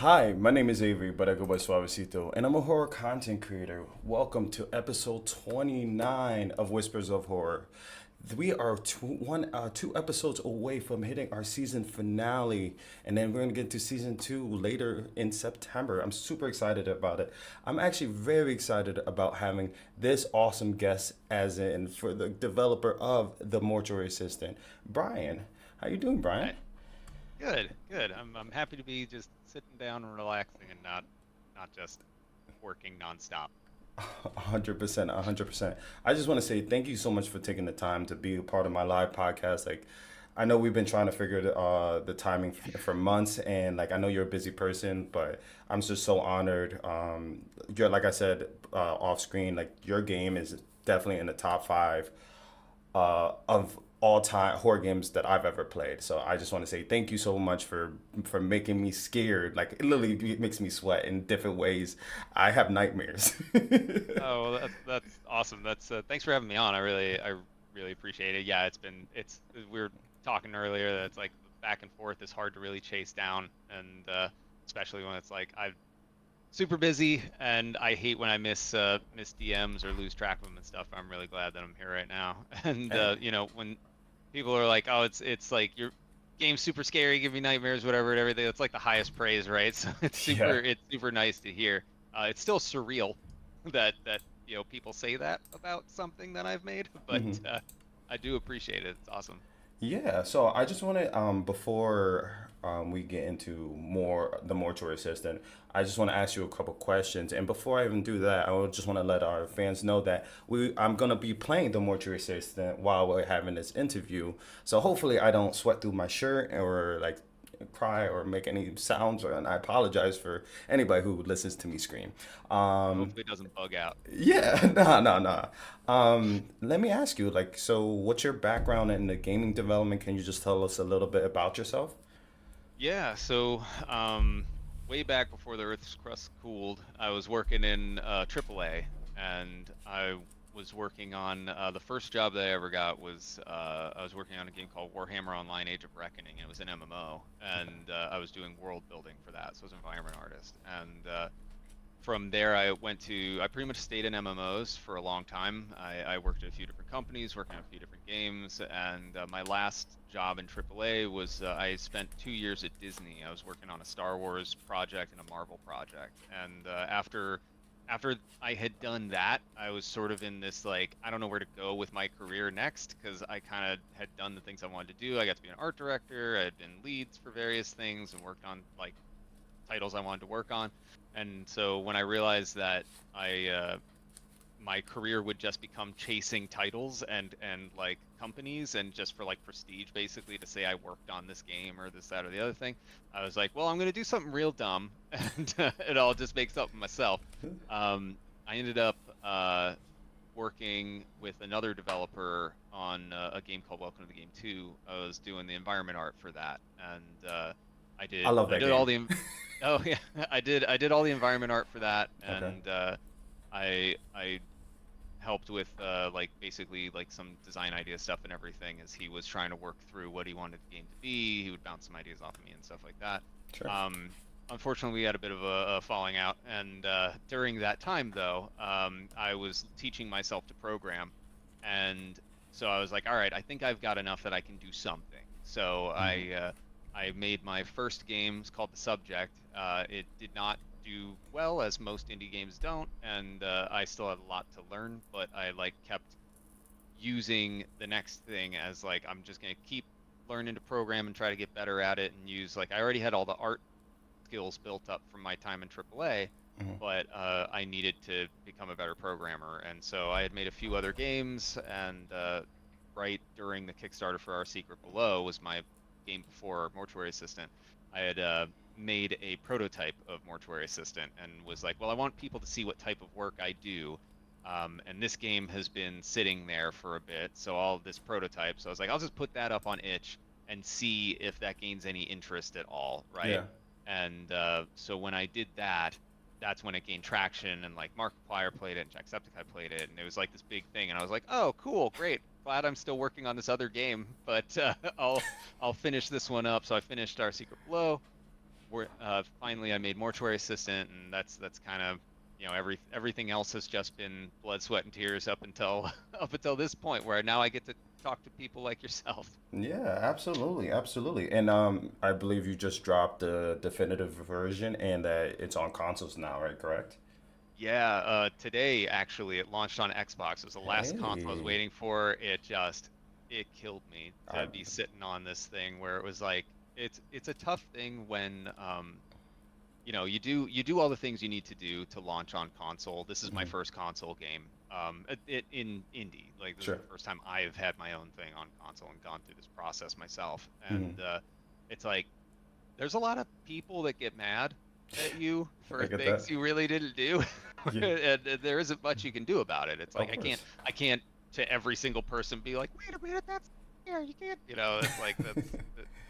Hi, my name is Avery, but I go by Soavecito, and I'm a horror content creator. Welcome to episode 29 of Whispers of Horror. We are two episodes away from hitting our season finale, and then we're gonna get to season two later in September. I'm super excited about it. I'm actually very excited about having this awesome guest, as in for the developer of the Mortuary Assistant, Brian. How you doing, Brian? Hi. Good, good. I'm happy to be just sitting down and relaxing and not just working nonstop. 100%, 100%. I just want to say thank you so much for taking the time to be a part of my live podcast. Like, I know we've been trying to figure the timing for months, and like I know you're a busy person, but I'm just so honored. You're like I said off screen, like your game is definitely in the top five of all time horror games that I've ever played. So I just want to say thank you so much for making me scared. Like it literally makes me sweat in different ways. I have nightmares. Oh, well, that's awesome. That's thanks for having me on. I really appreciate it. Yeah, it's we were talking earlier that it's like back and forth is hard to really chase down, and especially when it's like I'm super busy and I hate when I miss DMs or lose track of them and stuff. I'm really glad that I'm here right now. And Hey, when people are like, "Oh, it's like your game's super scary, give me nightmares, whatever, and everything." It's like the highest praise, right? So yeah. it's super nice to hear. It's still surreal that people say that about something that I've made, but I do appreciate it. It's awesome. Yeah, so I just want to before we get into more the mortuary assistant, I just want to ask you a couple questions. And before I even do that, I would just want to let our fans know that I'm gonna be playing the mortuary assistant while we're having this interview. So hopefully I don't sweat through my shirt or like cry or make any sounds, and I apologize for anybody who listens to me scream. Um, Hopefully it doesn't bug out. yeah, no, no, no. Let me ask you, like, so what's your background in the gaming development? Can you just tell us a little bit about yourself? Yeah, so way back before the Earth's crust cooled, I was working in AAA, and I was working on the first job that I ever got was I was working on a game called Warhammer Online: Age of Reckoning. And it was an MMO, Okay. and I was doing world building for that, so I was an environment artist. And from there, I pretty much stayed in MMOs for a long time. I worked at a few different companies, working on a few different games, and my last job in AAA was I spent 2 years at Disney. I was working on a Star Wars project and a Marvel project. And after I had done that, I was sort of in this like I don't know where to go with my career next because I kind of had done the things I wanted to do. I got to be an art director. I had been leads for various things and worked on like titles I wanted to work on. And so when I realized that my career would just become chasing titles and like companies and just for like prestige basically to say I worked on this game or this that or the other thing, I was like, well, I'm going to do something real dumb and I'll just make something myself. I ended up working with another developer on a game called Welcome to the Game 2. I was doing the environment art for that, and I I did love I that did all game. the oh yeah I did all the environment art for that, Okay. and I helped with like basically like some design idea stuff and everything as he was trying to work through what he wanted the game to be. He would bounce some ideas off of me and stuff like that. Sure. Um, Unfortunately, we had a bit of a falling out, and during that time, though, I was teaching myself to program, and so I was like, all right, I think I've got enough that I can do something. So I made my first game. It's called The Subject. It did not do well, as most indie games don't, and I still had a lot to learn, but I like kept using the next thing as like I'm just gonna keep learning to program and try to get better at it and use like I already had all the art skills built up from my time in AAA, Hmm. but I needed to become a better programmer. And so I had made a few other games, and right during the Kickstarter for Our Secret Below was my game before Mortuary Assistant. I had made a prototype of Mortuary Assistant and was like, well, I want people to see what type of work I do. And this game has been sitting there for a bit, so all this prototype. So I was like, I'll just put that up on itch and see if that gains any interest at all, right? Yeah. And so when I did that, that's when it gained traction, and like Markiplier played it, and Jacksepticeye played it, and it was like this big thing. And I was like, oh, cool, great. Glad I'm still working on this other game, but I'll finish this one up. So I finished Our Secret Below, finally I made Mortuary Assistant, and that's kind of, everything else has just been blood, sweat, and tears up until up until this point where now I get to talk to people like yourself. Yeah, absolutely, absolutely. And I believe you just dropped the definitive version and that it's on consoles now, right? Correct? Yeah, today actually it launched on Xbox. It was the last console I was Hey, waiting for. It killed me I to be sitting on this thing where it was like it's a tough thing when you do all the things you need to do to launch on console. This is my first console game. In indie, like this is sure. the first time I've had my own thing on console and gone through this process myself. Hmm. And it's like there's a lot of people that get mad at you I for get things that. you really didn't do, Yeah, and there isn't much you can do about it. It's like of course. I can't to every single person be like, wait a minute, that's here, you can't, it's like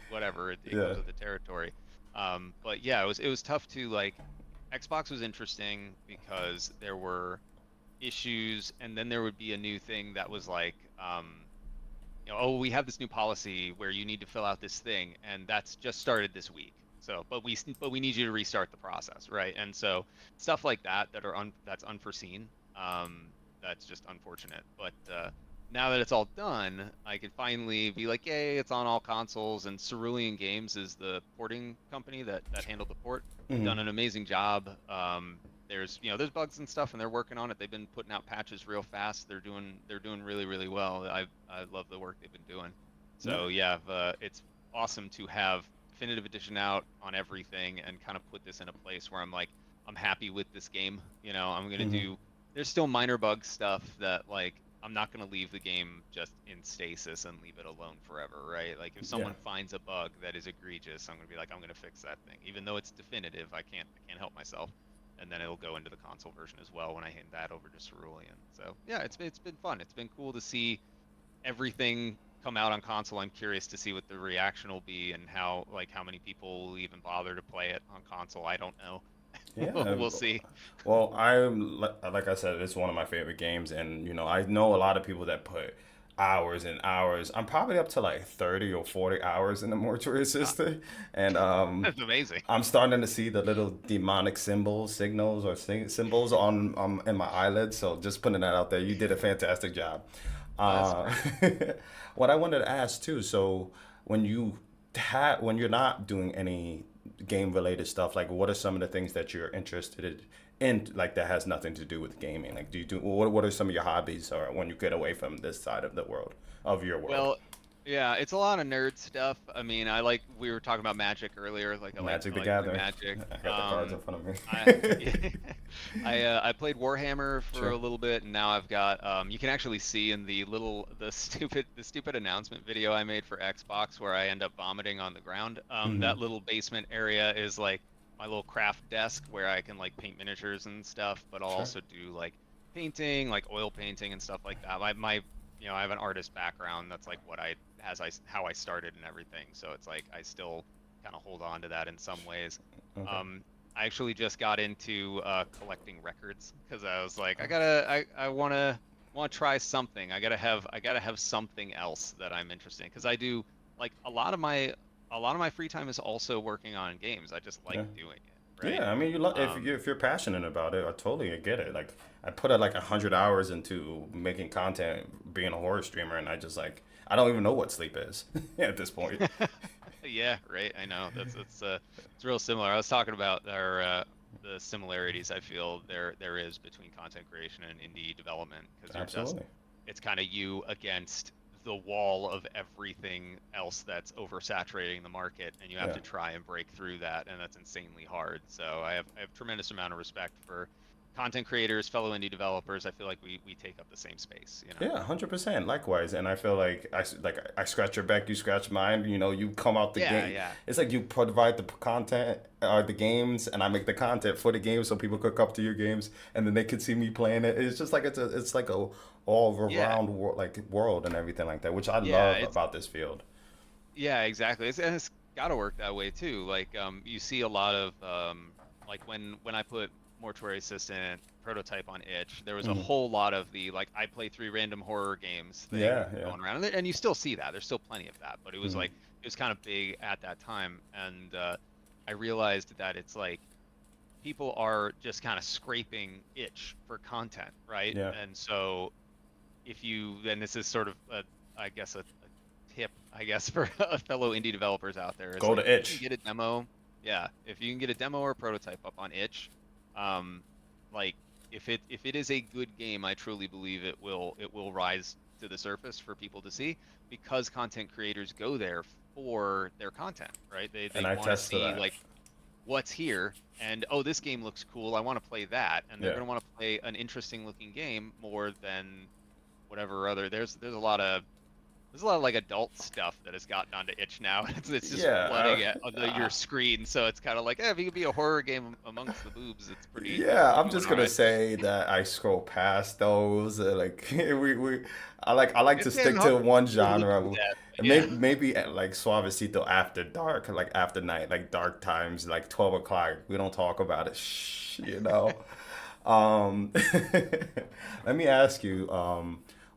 whatever. It Yeah. goes with the territory. But yeah, it was tough to like. Xbox was interesting because there were issues, and then there would be a new thing that was like, oh, we have this new policy where you need to fill out this thing, and that's just started this week. So, but we need you to restart the process, right? And so stuff like that that's unforeseen. That's just unfortunate. But now that it's all done, I can finally be like, yay, it's on all consoles. And Cerulean Games is the porting company that handled the port. They've Hmm. done an amazing job. There's bugs and stuff, and they're working on it. They've been putting out patches real fast. They're doing really really well. I love the work they've been doing. Yeah. So yeah, it's awesome to have definitive edition out on everything and kind of put this in a place where I'm like, I'm happy with this game. I'm gonna Hmm. do. There's still minor bug stuff that like I'm not gonna leave the game just in stasis and leave it alone forever, right? Like if Yeah. someone finds a bug that is egregious, I'm gonna be like, I'm gonna fix that thing, even though it's definitive. I can't help myself, and then it'll go into the console version as well when I hand that over to Cerulean. So yeah, it's been fun. It's been cool to see everything come out on console. I'm curious to see what the reaction will be and how many people will even bother to play it on console. I don't know. Yeah. We'll see. Well, like I said, it's one of my favorite games, and I know a lot of people that put hours and hours. I'm probably up to like 30 or 40 hours in the Mortuary Ah, Assistant, and that's amazing. I'm starting to see the little demonic signals or symbols on in my eyelids. So just putting that out there, you did a fantastic job. That's Uh, great. what I wanted to ask too, so when you're not doing any game related stuff, like what are some of the things that you're interested in, like that has nothing to do with gaming? Like, what are some of your hobbies, or when you get away from this side of the world, of your world? Well, yeah, it's a lot of nerd stuff. I mean, we were talking about Magic earlier. Like I like Magic I the like playing Gathering. Magic. I got the cards in front of I me. I played Warhammer for Sure. a little bit, and now I've got you can actually see in the stupid announcement video I made for Xbox where I end up vomiting on the ground. Hmm. That little basement area is like my little craft desk where I can like paint miniatures and stuff, but I'll Sure. also do like painting, like oil painting and stuff like that. I have an artist background. That's like how I started and everything. So it's like I still kind of hold on to that in some ways. Okay. Um, I actually just got into collecting records because I was like, I want to try something. I gotta have something else that I'm interested in because I do like a lot of my free time is also working on games. I just like Yeah. doing it, right? Yeah, I mean, if you're passionate about it, I totally get it. Like, I put like 100 hours into making content, being a horror streamer, and I don't even know what sleep is at this point. Yeah, right. I know it's real similar. I was talking about the similarities I feel there is between content creation and indie development because Absolutely. it's kind of you against the wall of everything else that's oversaturating the market, and you have Yeah. to try and break through that, and that's insanely hard. So I have tremendous amount of respect for content creators, fellow indie developers. I feel like we take up the same space. Yeah, 100%. Likewise, and I feel like I scratch your back, you scratch mine. You come out the Yeah, game. yeah. It's like you provide the content or the games, and I make the content for the games so people could come to your games, and then they could see me playing it. It's just like it's like a all Yeah, around world and everything like that, which I yeah, love about this field. yeah, exactly. And it's got to work that way too. Like, you see a lot of like when I put Mortuary Assistant prototype on itch, there was a Hmm. whole lot of the like I play 3 random horror games thing Yeah, yeah. going around, and you still see that. There's still plenty of that, but it was Hmm. like it was kind of big at that time, and I realized that it's like people are just kind of scraping itch for content, right? Yeah. And so if you, then this is sort of I guess a tip, I guess, for fellow indie developers out there is Go like to if you can itch. get a demo, yeah, if you can get a demo or a prototype up on itch, um, like if it is a good game, I truly believe it will rise to the surface for people to see because content creators go there for their content, right? They And they I want to test to see that. like what's here and oh, this game looks cool, I want to play that, and they're Yeah. going to want to play an interesting looking game more than whatever other. There's a lot of like adult stuff that has gotten onto itch now. It's just Yeah. flooding your screen, so it's kind of like, if you could be a horror game amongst the boobs, it's pretty. Yeah, You're I'm doing just all gonna right. say that I scroll past those. Like I like to It's getting stick hard to one for people to do genre. that, but And yeah. maybe at, like Suavecito after dark, like after night, like dark times, like 12 o'clock. We don't talk about it. Shh. Um, let me ask you,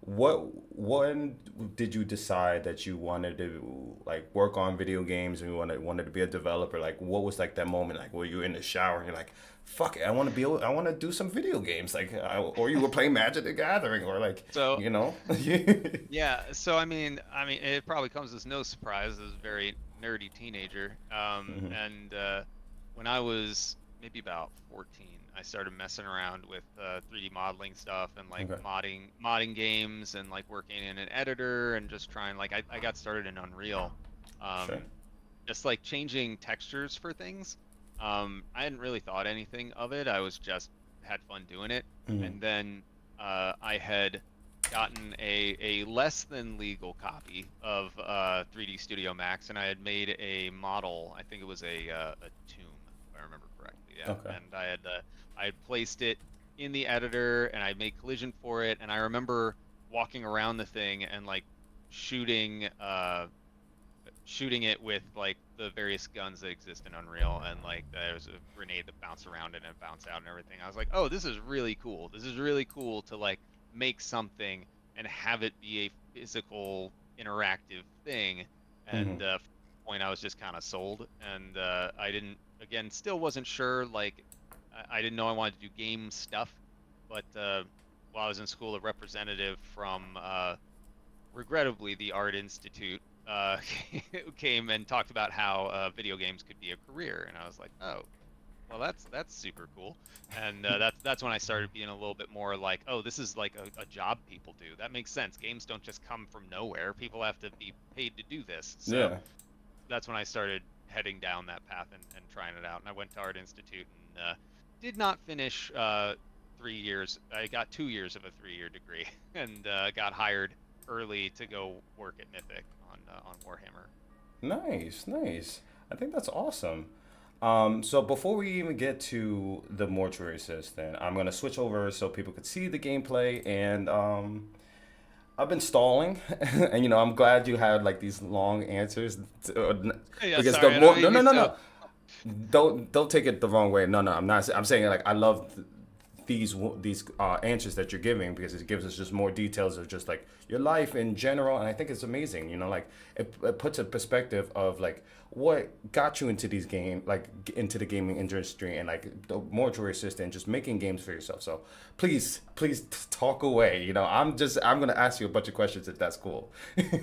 what when did you decide that you wanted to like work on video games and you wanted to be a developer? Like, what was like that moment? Like, were you in the shower and you're like, "Fuck it, I want to do some video games." Like, or you were playing Magic the Gathering, or like, So you know. yeah, so I mean, it probably comes as no surprise as a very nerdy teenager. Mhm. And when I was maybe about 14, I started messing around with 3D modeling stuff and like Okay. modding games and like working in an editor and just trying like I got started in Unreal, Sure. um, just like changing textures for things. I hadn't really thought anything of it. I was just had fun doing it, Mhm. and then I had gotten a less than legal copy of 3D Studio Max, and I had made a model. I think it was a tomb, if I remember correctly. Yeah, Okay. and I had placed it in the editor, and I made collision for it, and I remember walking around the thing and like shooting shooting it with like the various guns that exist in Unreal, and like there's a grenade that bounced around it and bounce out and everything. I was like, oh, this is really cool. This is really cool to like make something and have it be a physical interactive thing. Mhm. And from that point, I was just kind of sold, and I didn't, again, still wasn't sure. Like, I didn't know I wanted to do game stuff, but while I was in school, a representative from regrettably, the Art Institute uh, came and talked about how video games could be a career, and I was like, oh, well, that's super cool. And that's when I started being a little bit more like, oh, this is like a job people do. That makes sense. Games don't just come from nowhere. People have to be paid to do this. So Yeah. that's when I started heading down that path and trying it out. And I went to Art Institute and did not finish 3 years. I got 2 years of a 3-year degree and got hired early to go work at Mythic on Warhammer. Nice, nice. I think that's awesome. So before we even get to the mortuary assistant, I'm gonna switch over so people could see the gameplay. And I've been stalling, and I'm glad you had like these long answers Yeah, because the sorry, I don't more mean no to be no no so. no don't take it the wrong way. No, no, I'm not. I'm saying like I love these answers that you're giving because it gives us just more details of just like your life in general, and I think it's amazing. Like it puts a perspective of like what got you into these into the gaming industry, and like the mortuary assistant, just making games for yourself. So please talk away. I'm gonna ask you a bunch of questions if that's cool.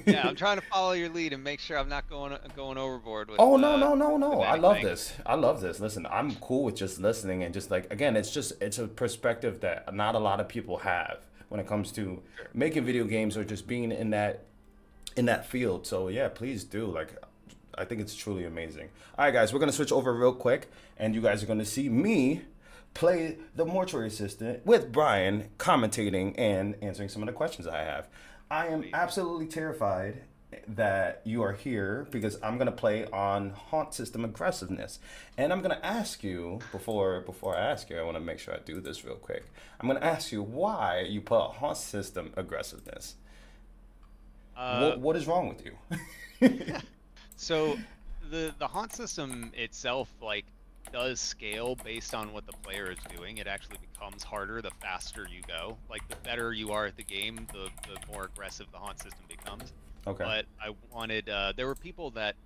Yeah, I'm trying to follow your lead and make sure I'm not going overboard Oh, no, no, no, with no. I love anything. this. I love this. Listen, I'm cool with just listening and just like again, it's a perspective that not a lot of people have when it comes to Sure. making video games or just being in that field. So yeah, please do. Like I think it's truly amazing. All right, guys, we're gonna switch over real quick, and you guys are gonna see me play the mortuary assistant with Brian commentating and answering some of the questions I have. I am Sweet. absolutely terrified that you are here because I'm gonna play on haunt system aggressiveness, and I'm gonna ask you before I ask you, I want to make sure I do this real quick. I'm gonna ask you why you put haunt system aggressiveness. Uh, What is wrong with you? so the haunt system itself like does scale based on what the player is doing. It actually becomes harder the faster you go. Like the better you are at the game, the more aggressive the haunt system becomes. Okay. But I wanted there were people that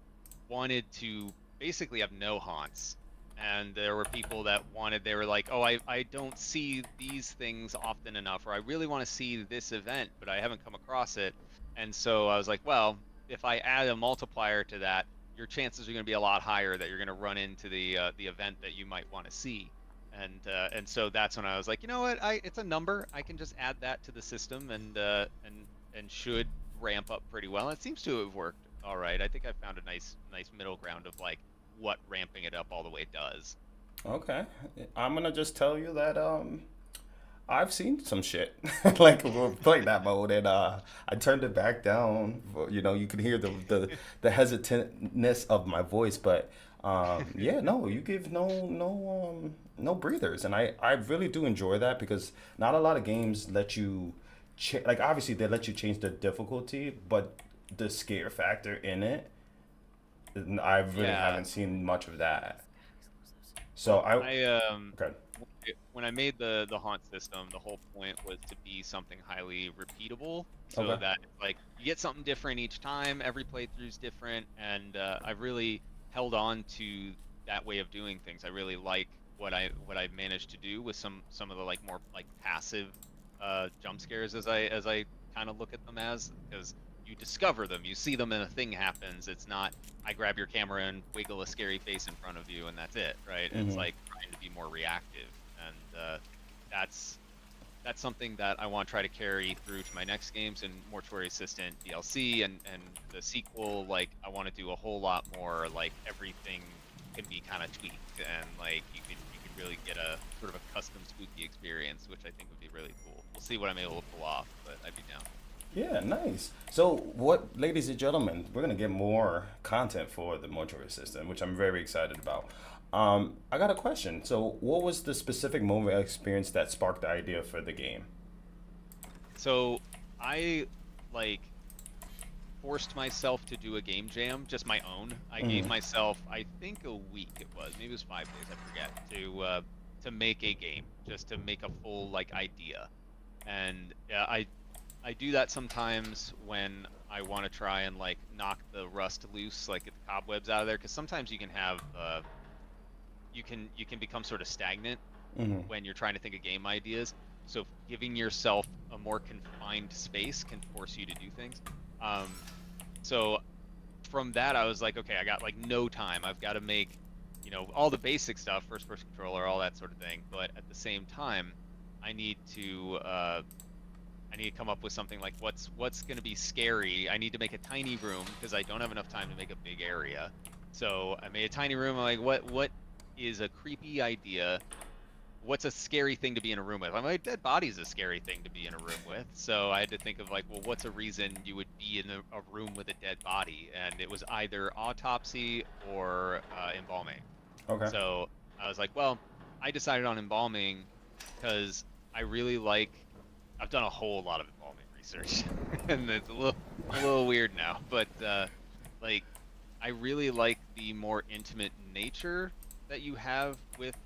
wanted to basically have no haunts. And there were people that they were like, oh, I don't see these things often enough, or I really want to see this event, but I haven't come across it. And so I was like, well, if I add a multiplier to that, your chances are going to be a lot higher that you're going to run into the event that you might want to see. And so that's when I was like, you know what, it's a number. I can just add that to the system, and should ramp up pretty well. It seems to have worked all right. I think I found a nice middle ground of like what ramping it up all the way does. Okay, I'm gonna just tell you that I've seen some shit like we're playing that mode, and I turned it back down. You know, you can hear the hesitantness of my voice, but yeah, no, you give no breathers, and I really do enjoy that because not a lot of games let you like obviously they let you change the difficulty, but the scare factor in it, I really Yeah, haven't seen much of that. So I I okay. when I made the haunt system, the whole point was to be something highly repeatable, so Okay. that like you get something different each time. Every playthrough's different, and I really held on to that way of doing things. I really like what I managed to do with some of the like more like passive jump scares, as I kind of look at them as, because you discover them, you see them, and a thing happens. It's not I grab your camera and wiggle a scary face in front of you and that's it, right? It's Mm-hmm. like trying to be more reactive, and that's that's something that I want to try to carry through to my next games and Mortuary Assistant DLC and the sequel. Like I want to do a whole lot more. Like everything can be kind of tweaked, and like you could really get a sort of a custom spooky experience, which I think would be really cool. We'll see what I'm able to pull off, but I'd be down. Yeah, nice. So, what, ladies and gentlemen, we're gonna get more content for the mortuary system, which I'm very excited about. I got a question. So, what was the specific moment or experience that sparked the idea for the game? So I like forced myself to do a game jam, just my own. I gave Mm-hmm. myself, I think a week it was, maybe it was 5 days, I forget, to make a game, just to make a full like idea. And I do that sometimes when I want to try and like knock the rust loose, like get the cobwebs out of there, because sometimes you can have you can become sort of stagnant Mm-hmm. when you're trying to think of game ideas. So giving yourself a more confined space can force you to do things. Um, so from that, I was like, okay, I got like no time. I've got to make, all the basic stuff, first person controller, all that sort of thing. But at the same time, I need to uh, I need to come up with something like what's going to be scary. I need to make a tiny room because I don't have enough time to make a big area. So I made a tiny room. I'm like, what is a creepy idea? What's a scary thing to be in a room with? I'm like, dead body's a scary thing to be in a room with. So I had to think of like, well, what's a reason you would be in a room with a dead body? And it was either autopsy or embalming. Okay. So I was like, well, I decided on embalming because I really like. I've done a whole lot of embalming research, and it's a little weird now, but like I really like the more intimate nature that you have with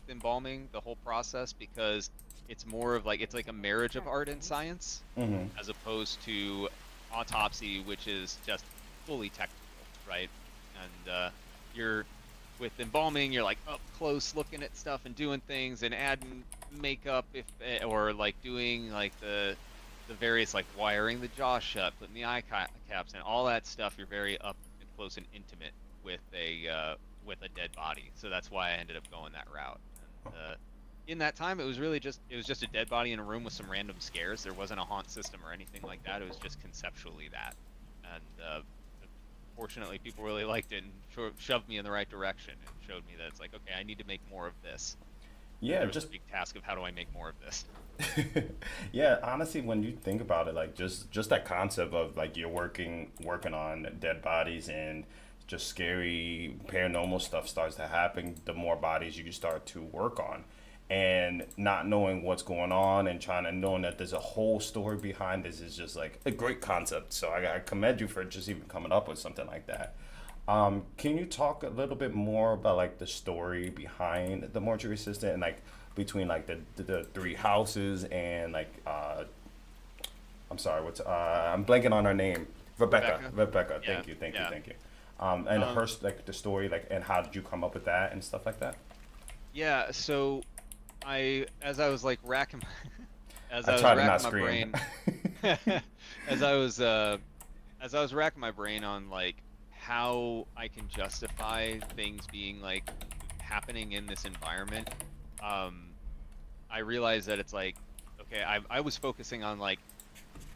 embalming, the whole process, because it's more of like it's like a marriage of art and science Mm-hmm. as opposed to autopsy, which is just fully technical, right? And you're with embalming, you're like up close looking at stuff and doing things and adding makeup, if or like doing like the various like wiring the jaw shut, putting the caps and all that stuff. You're very up and close and intimate with a dead body. So that's why I ended up going that route. And in that time, it was just a dead body in a room with some random scares. There wasn't a haunt system or anything like that. It was just conceptually that. And fortunately, people really liked it and shoved me in the right direction and showed me that it's like, okay, I need to make more of this. And Yeah, there was the just big task of how do I make more of this? yeah, honestly, when you think about it, like just that concept of like you're working on dead bodies and just scary paranormal stuff starts to happen, the more bodies you start to work on, and not knowing what's going on and trying to knowing that there's a whole story behind this is just like a great concept. So I commend you for just even coming up with something like that. Can you talk a little bit more about like the story behind the mortuary assistant and like between like the three houses and like I'm sorry, what's I'm blanking on her name. Rebecca. Rebecca? Rebecca. Yeah, Thank you. Thank you. yeah. Thank you. and her like the story, like, and how did you come up with that and stuff like that? Yeah, so as I was like racking as I I was try to not racking my scream. brain as I was uh as I was racking my brain on like how I can justify things being like happening in this environment, um, I realized that it's like, okay, I was focusing on like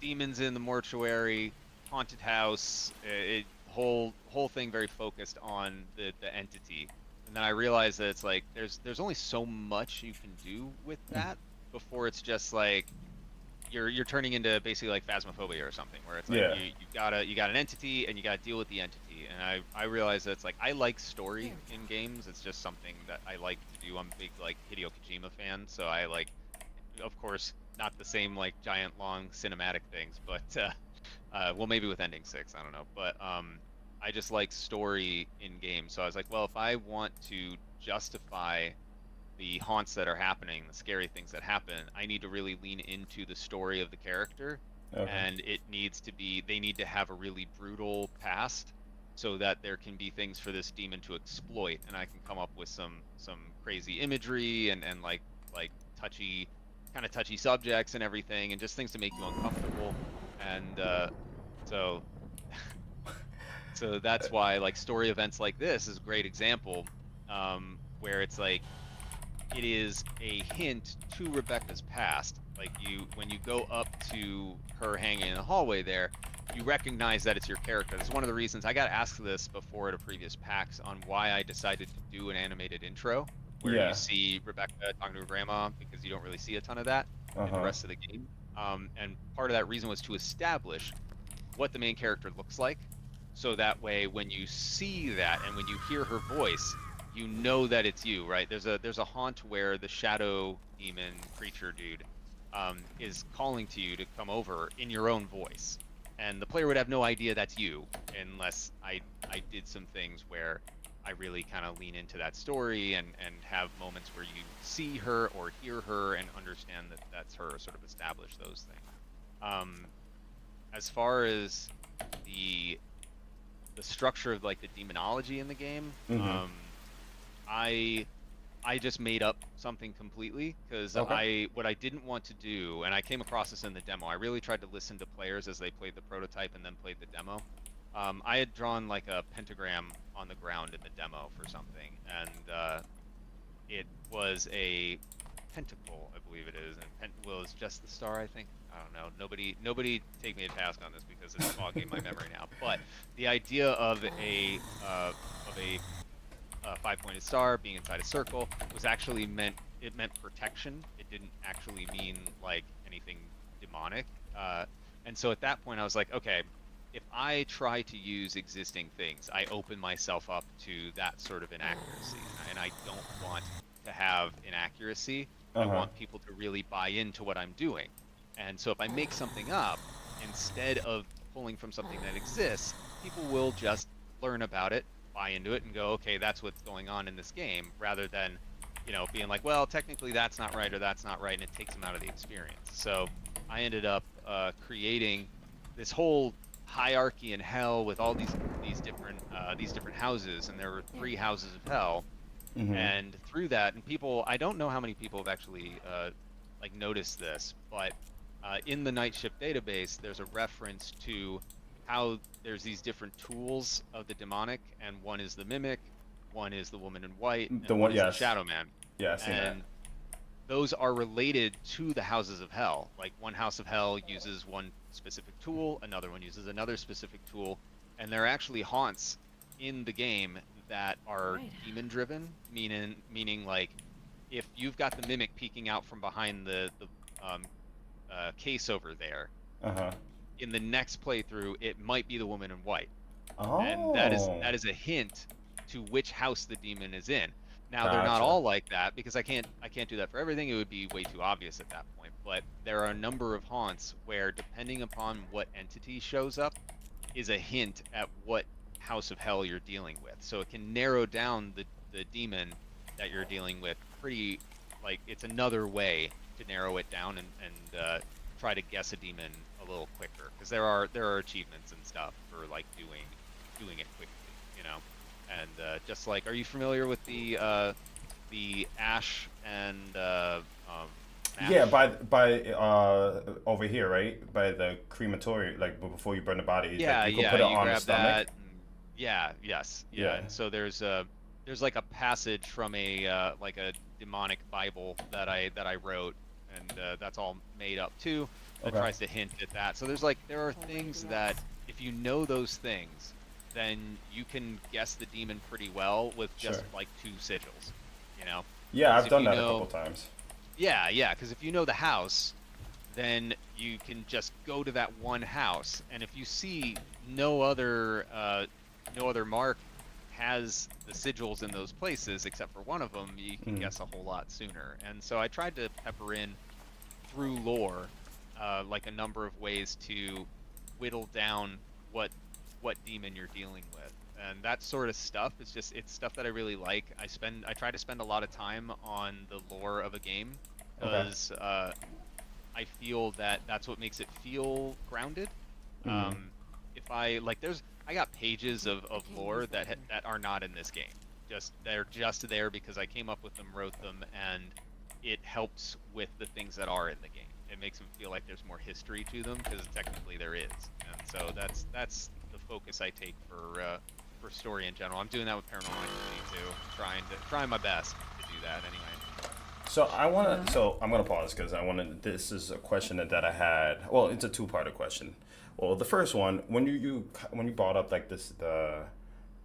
demons in the mortuary, haunted house, whole thing very focused on the entity. And then I realized that it's like there's only so much you can do with that before it's just like you're turning into basically like phasmophobia or something, where it's like Yeah. you got an entity and you gotta deal with the entity. And I realized that it's like I like story in games. It's just something that I like to do. I'm a big like Hideo Kojima fan, so I like, of course, not the same like giant long cinematic things, but well, maybe with Ending Six, I don't know, but I just like story in games. So I was like, well, if I want to justify the haunts that are happening, the scary things that happen, I need to really lean into the story of the character, Okay. and they need to have a really brutal past so that there can be things for this demon to exploit, and I can come up with some crazy imagery and like touchy kind of touchy subjects and everything, and just things to make you uncomfortable. And so so that's why like story events like this is a great example, where it's like it is a hint to Rebecca's past. Like when you go up to her hanging in the hallway there, you recognize that it's your character. That's one of the reasons I got asked this before at a previous PAX on why I decided to do an animated intro where you Yeah. see Rebecca talking to her grandma, because you don't really see a ton of that Uh in the huh. rest of the game. And part of that reason was to establish what the main character looks like, so that way when you see that and when you hear her voice, you know that it's you, right? There's a haunt where the shadow demon creature dude is calling to you to come over in your own voice, and the player would have no idea that's you unless I did some things where I really kind of lean into that story and have moments where you see her or hear her and understand that that's her, sort of establish those things. Um, as far as the the structure of like the demonology in the game, Mm-hmm. I I just made up something completely because Okay. what I didn't want to do, and I came across this in the demo. I really tried to listen to players as they played the prototype and then played the demo. I had drawn like a pentagram on the ground in the demo for something, and it was a pentacle, I believe it is, and well, it's just the star, I think. I don't know. Nobody take me to task on this because it's fogging my memory now. But the idea of a five-pointed star being inside a circle was actually meant protection. It didn't actually mean like anything demonic. And so at that point, I was like, okay, if I try to use existing things, I open myself up to that sort of inaccuracy, and I don't want to have inaccuracy. Uh I huh. want people to really buy into what I'm doing. And so if I make something up, instead of pulling from something that exists, people will just learn about it, buy into it, and go, okay, that's what's going on in this game, rather than, being like, well, technically that's not right or that's not right, and it takes them out of the experience. So I ended up creating this whole hierarchy in hell with all these different houses, and there were three houses of hell. Mm-hmm. And through that, and people, I don't know how many people have actually like noticed this, but in the Night Shift database, there's a reference to how there's these different tools of the demonic, and one is the mimic, one is the woman in white, The and one one, is the yes. shadow man. Yeah, I seen that. And those are related to the houses of hell. Like one house of hell uses one specific tool, another one uses another specific tool, and there are actually haunts in the game that are Right. demon driven, meaning like if you've got the mimic peeking out from behind the case over there, Uh huh. in the next playthrough it might be the woman in white, and Oh. that is a hint to which house the demon is in. Now they're not Gotcha. all like that because I can't do that for everything. It would be way too obvious at that point. But there are a number of haunts where, depending upon what entity shows up, is a hint at what house of hell you're dealing with. So it can narrow down the demon that you're dealing with pretty, like it's another way to narrow it down and try to guess a demon a little quicker, because there are achievements and stuff for like doing it quickly you know. And just like, are you familiar with the ash and Yeah, mash? by over here, right? By the crematory, like before you burn the body, like Yeah, you could yeah, put it you on the grab stomach. that. And, yeah, yes, yeah. Yeah. And so there's like a passage from a like a demonic Bible that I wrote, and that's all made up too. That Okay. tries to hint at that. So there are Oh my things that goodness. if you know those things, then you can guess the demon pretty well with Sure. just like two sigils, you know? Yeah, Because I've if done you that a couple know, times. yeah, yeah, because if you know the house, then you can just go to that one house, and if you see no other mark has the sigils in those places except for one of them, you can Mm. guess a whole lot sooner. And so I tried to pepper in through lore, like a number of ways to whittle down what what demon you're dealing with. And that sort of stuff is just it's stuff that I really like. I try to spend a lot of time on the lore of a game Okay. because I feel that that's what makes it feel grounded. Mm. Um, if I like, I got pages of Okay, lore use that here. that are not in this game. Just they're just there because I came up with them, wrote them, and it helps with the things that are in the game. It makes them feel like there's more history to them because technically there is. And so that's the focus I take for story in general. I'm doing that with Paranormal Activity too, trying my best to do that anyway. So I want to. Yeah. So I'm gonna pause because I want to. This is a question that I had. Well, it's a two-parter question. Well, the first one, when you brought up like this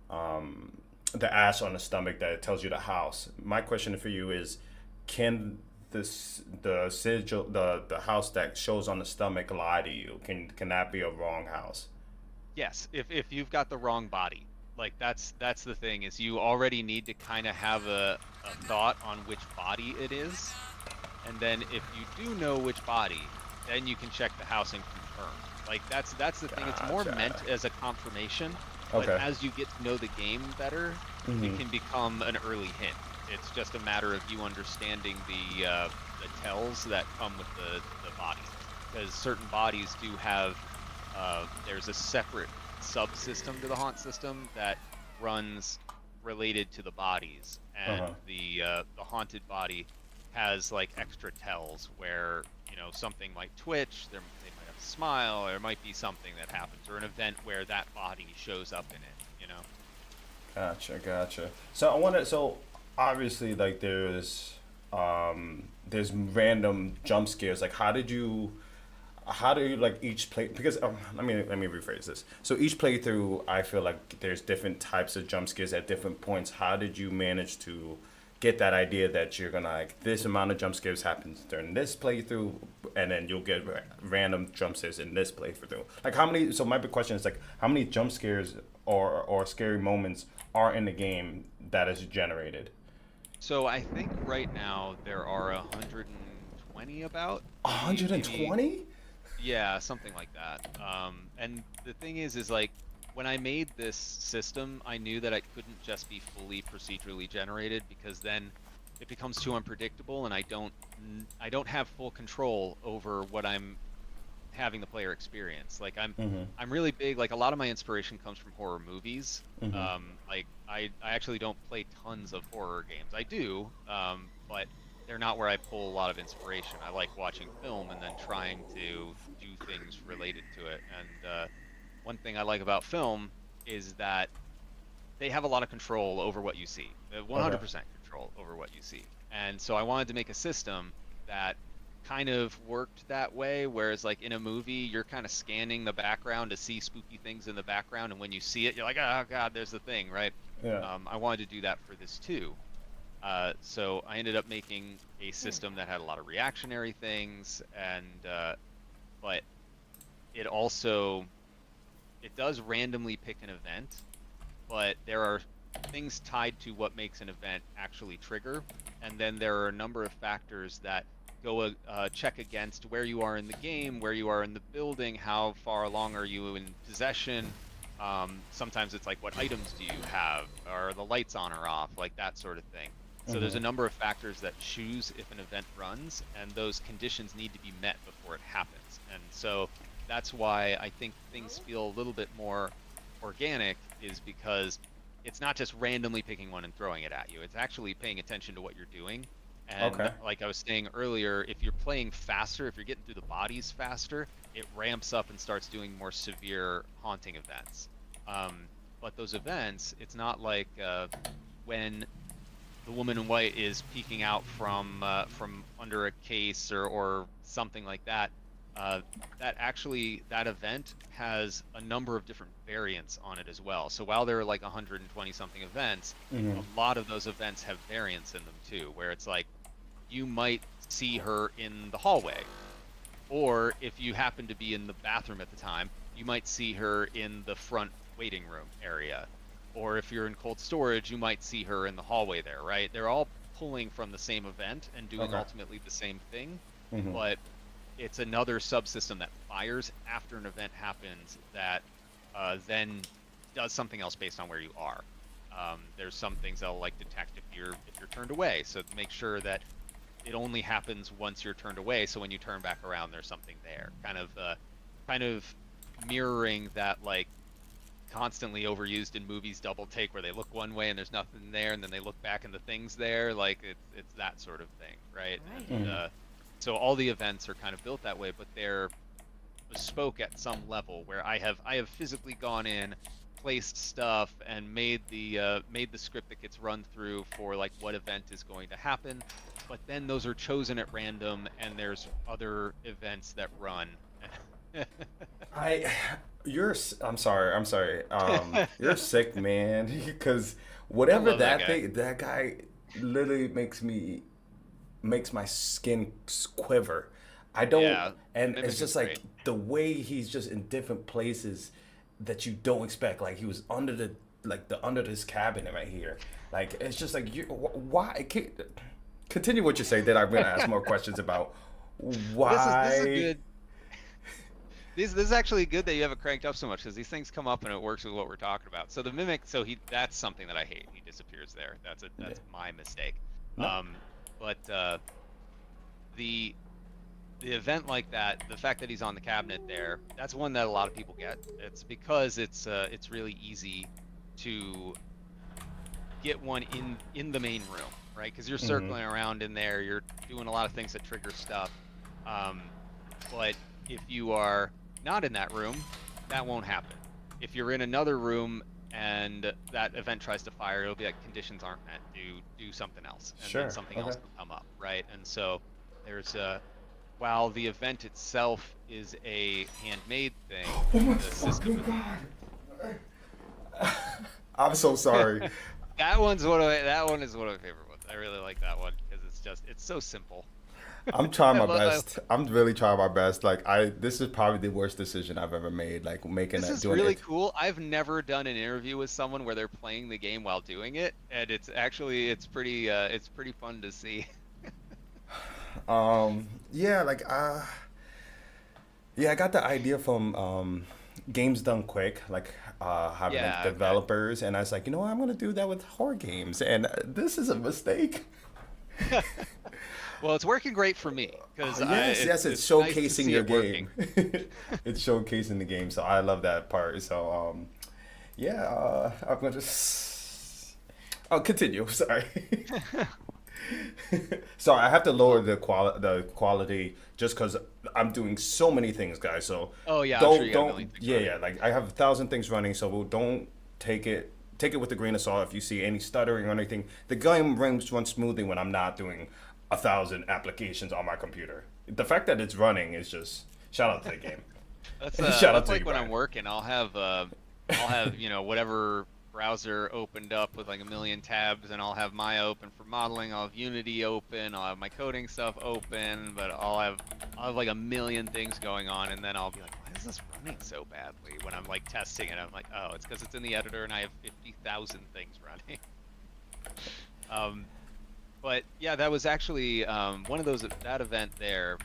um the ash on the stomach that tells you the house. My question for you is, can the sigil the house that shows on the stomach lie to you? Can that be a wrong house? Yes, if you've got the wrong body, like that's the thing is you already need to kind of have a thought on which body it is, and then if you do know which body, then you can check the house and confirm. Like that's the thing. It's more Gotcha. meant as a confirmation, but Okay. as you get to know the game better, it Mm-hmm. can become an early hint. It's just a matter of you understanding the tells that come with the bodies, because certain bodies do have there's a separate subsystem to the haunt system that runs related to the bodies, Uh and huh. the haunted body has like extra tells where something might twitch, they might have a smile, or there might be something that happens, or an event where that body shows up in it. Gotcha, gotcha. So I want to. So obviously, like there's random jump scares. Like, how do you like each play? Because let me rephrase this. So each playthrough, I feel like there's different types of jump scares at different points. How did you manage to get that idea that you're gonna like this amount of jump scares happens during this playthrough, and then you'll get random jump scares in this playthrough? Like how many? So my big question is like how many jump scares or scary moments are in the game that is generated? So I think right now there are 120 about, maybe 120? yeah, something like that. And the thing is like when I made this system, I knew that it couldn't just be fully procedurally generated because then it becomes too unpredictable, and I don't have full control over what I'm having the player experience. Like Mm-hmm. I'm really big. Like a lot of my inspiration comes from horror movies. Mm-hmm. Like I actually don't play tons of horror games. I do, but they're not where I pull a lot of inspiration. I like watching film and then trying to do things related to it. And one thing I like about film is that they have a lot of control over what you see. Okay. 100% control over what you see. And so I wanted to make a system that kind of worked that way, whereas like in a movie, you're kind of scanning the background to see spooky things in the background, and when you see it, you're like, oh God, there's the thing, right? Yeah. I wanted to do that for this too. So I ended up making a system that had a lot of reactionary things, and but it also it does randomly pick an event, but there are things tied to what makes an event actually trigger, and then there are a number of factors that go check against where you are in the game, where you are in the building, how far along are you in possession. Sometimes it's like what items do you have, are the lights on or off, like that sort of thing. So there's Mm-hmm. a number of factors that choose if an event runs, and those conditions need to be met before it happens. And so that's why I think things feel a little bit more organic, is because it's not just randomly picking one and throwing it at you. It's actually paying attention to what you're doing. And Okay. like I was saying earlier, if you're playing faster, if you're getting through the bodies faster, it ramps up and starts doing more severe haunting events. But those events, it's not like when the woman in white is peeking out from under a case or something like that. That event has a number of different variants on it as well. So while there are like 120 something events, Hmm. a lot of those events have variants in them too, where it's like you might see her in the hallway, or if you happen to be in the bathroom at the time, you might see her in the front waiting room area. Or if you're in cold storage, you might see her in the hallway there, right? They're all pulling from the same event and doing Okay. ultimately the same thing, Hmm. but it's another subsystem that fires after an event happens that then does something else based on where you are. There's some things that'll like detect if you're turned away, so make sure that it only happens once you're turned away. So when you turn back around, there's something there. Kind of mirroring that like constantly overused in movies double take where they look one way and there's nothing there, and then they look back and the thing's there. Like it's that sort of thing, right? Right. And so all the events are kind of built that way, but they're bespoke at some level where I have physically gone in, placed stuff, and made the script that gets run through for like what event is going to happen. But then those are chosen at random, and there's other events that run. I, I'm sorry. I'm sorry. You're sick, man. Because I whatever love that that guy. thing, that guy literally makes my skin quiver. I don't, Yeah, and it's Mimic is just like great. the way he's just in different places that you don't expect. Like he was under the under this cabinet right here. Like it's just like why? Continue what you say. Then I'm gonna ask more questions about This is why. good. This is actually good that you have it cranked up so much because these things come up and it works with what we're talking about. So the mimic, that's something that I hate. He disappears there. Yeah. That's my mistake. No. Um, but the the event like that, the fact that he's on the cabinet there, that's one that a lot of people get. It's because it's really easy to get one in the main room, right? Because you're Mm-hmm. circling around in there, you're doing a lot of things that trigger stuff. Um, but if you are not in that room, that won't happen. If you're in another room and that event tries to fire, it'll be like conditions aren't met. Do something else, and then Sure. something Okay. else will come up, right? And so there's while the event itself is a handmade thing, Oh my the system. fucking god. I'm so sorry. That one is one of my favorite ones. I really like that one because it's so simple. I'm trying I my love. best. I'm really trying my best. Like this is probably the worst decision I've ever made. Like making This that, is doing really it. cool. I've never done an interview with someone where they're playing the game while doing it, and it's pretty fun to see. Yeah, yeah, I got the idea from Games Done Quick, like having like Yeah, okay. developers, and I was like, you know what, I'm gonna do that with horror games, and this is a mistake. Well, it's working great for me because Yes, it's it's nice to showcasing see your it game. working. It's showcasing the game, so I love that part. So, yeah, I'm gonna just. I'll continue. Sorry. Sorry, I have to lower Well, the quality just because I'm doing so many things, guys. So oh yeah, I'm sure you got a million don't things yeah running. yeah like I have 1,000 things running, so don't take it with a grain of salt if you see any stuttering or anything. The game runs smoothly when I'm not doing 1,000 applications on my computer. The fact that it's running is just shout out to the game. Shout out That's to like you, when I'm Brian. working, I'll have, whatever browser opened up with like a million tabs, and I'll have Maya open for modeling, I'll have Unity open, I'll have my coding stuff open, but I'll have like a million things going on, and then I'll be like, why is this running so badly when I'm like testing it? I'm like, oh, it's because it's in the editor and I have 50,000 things running. Um, but yeah, that was actually one of those that event there.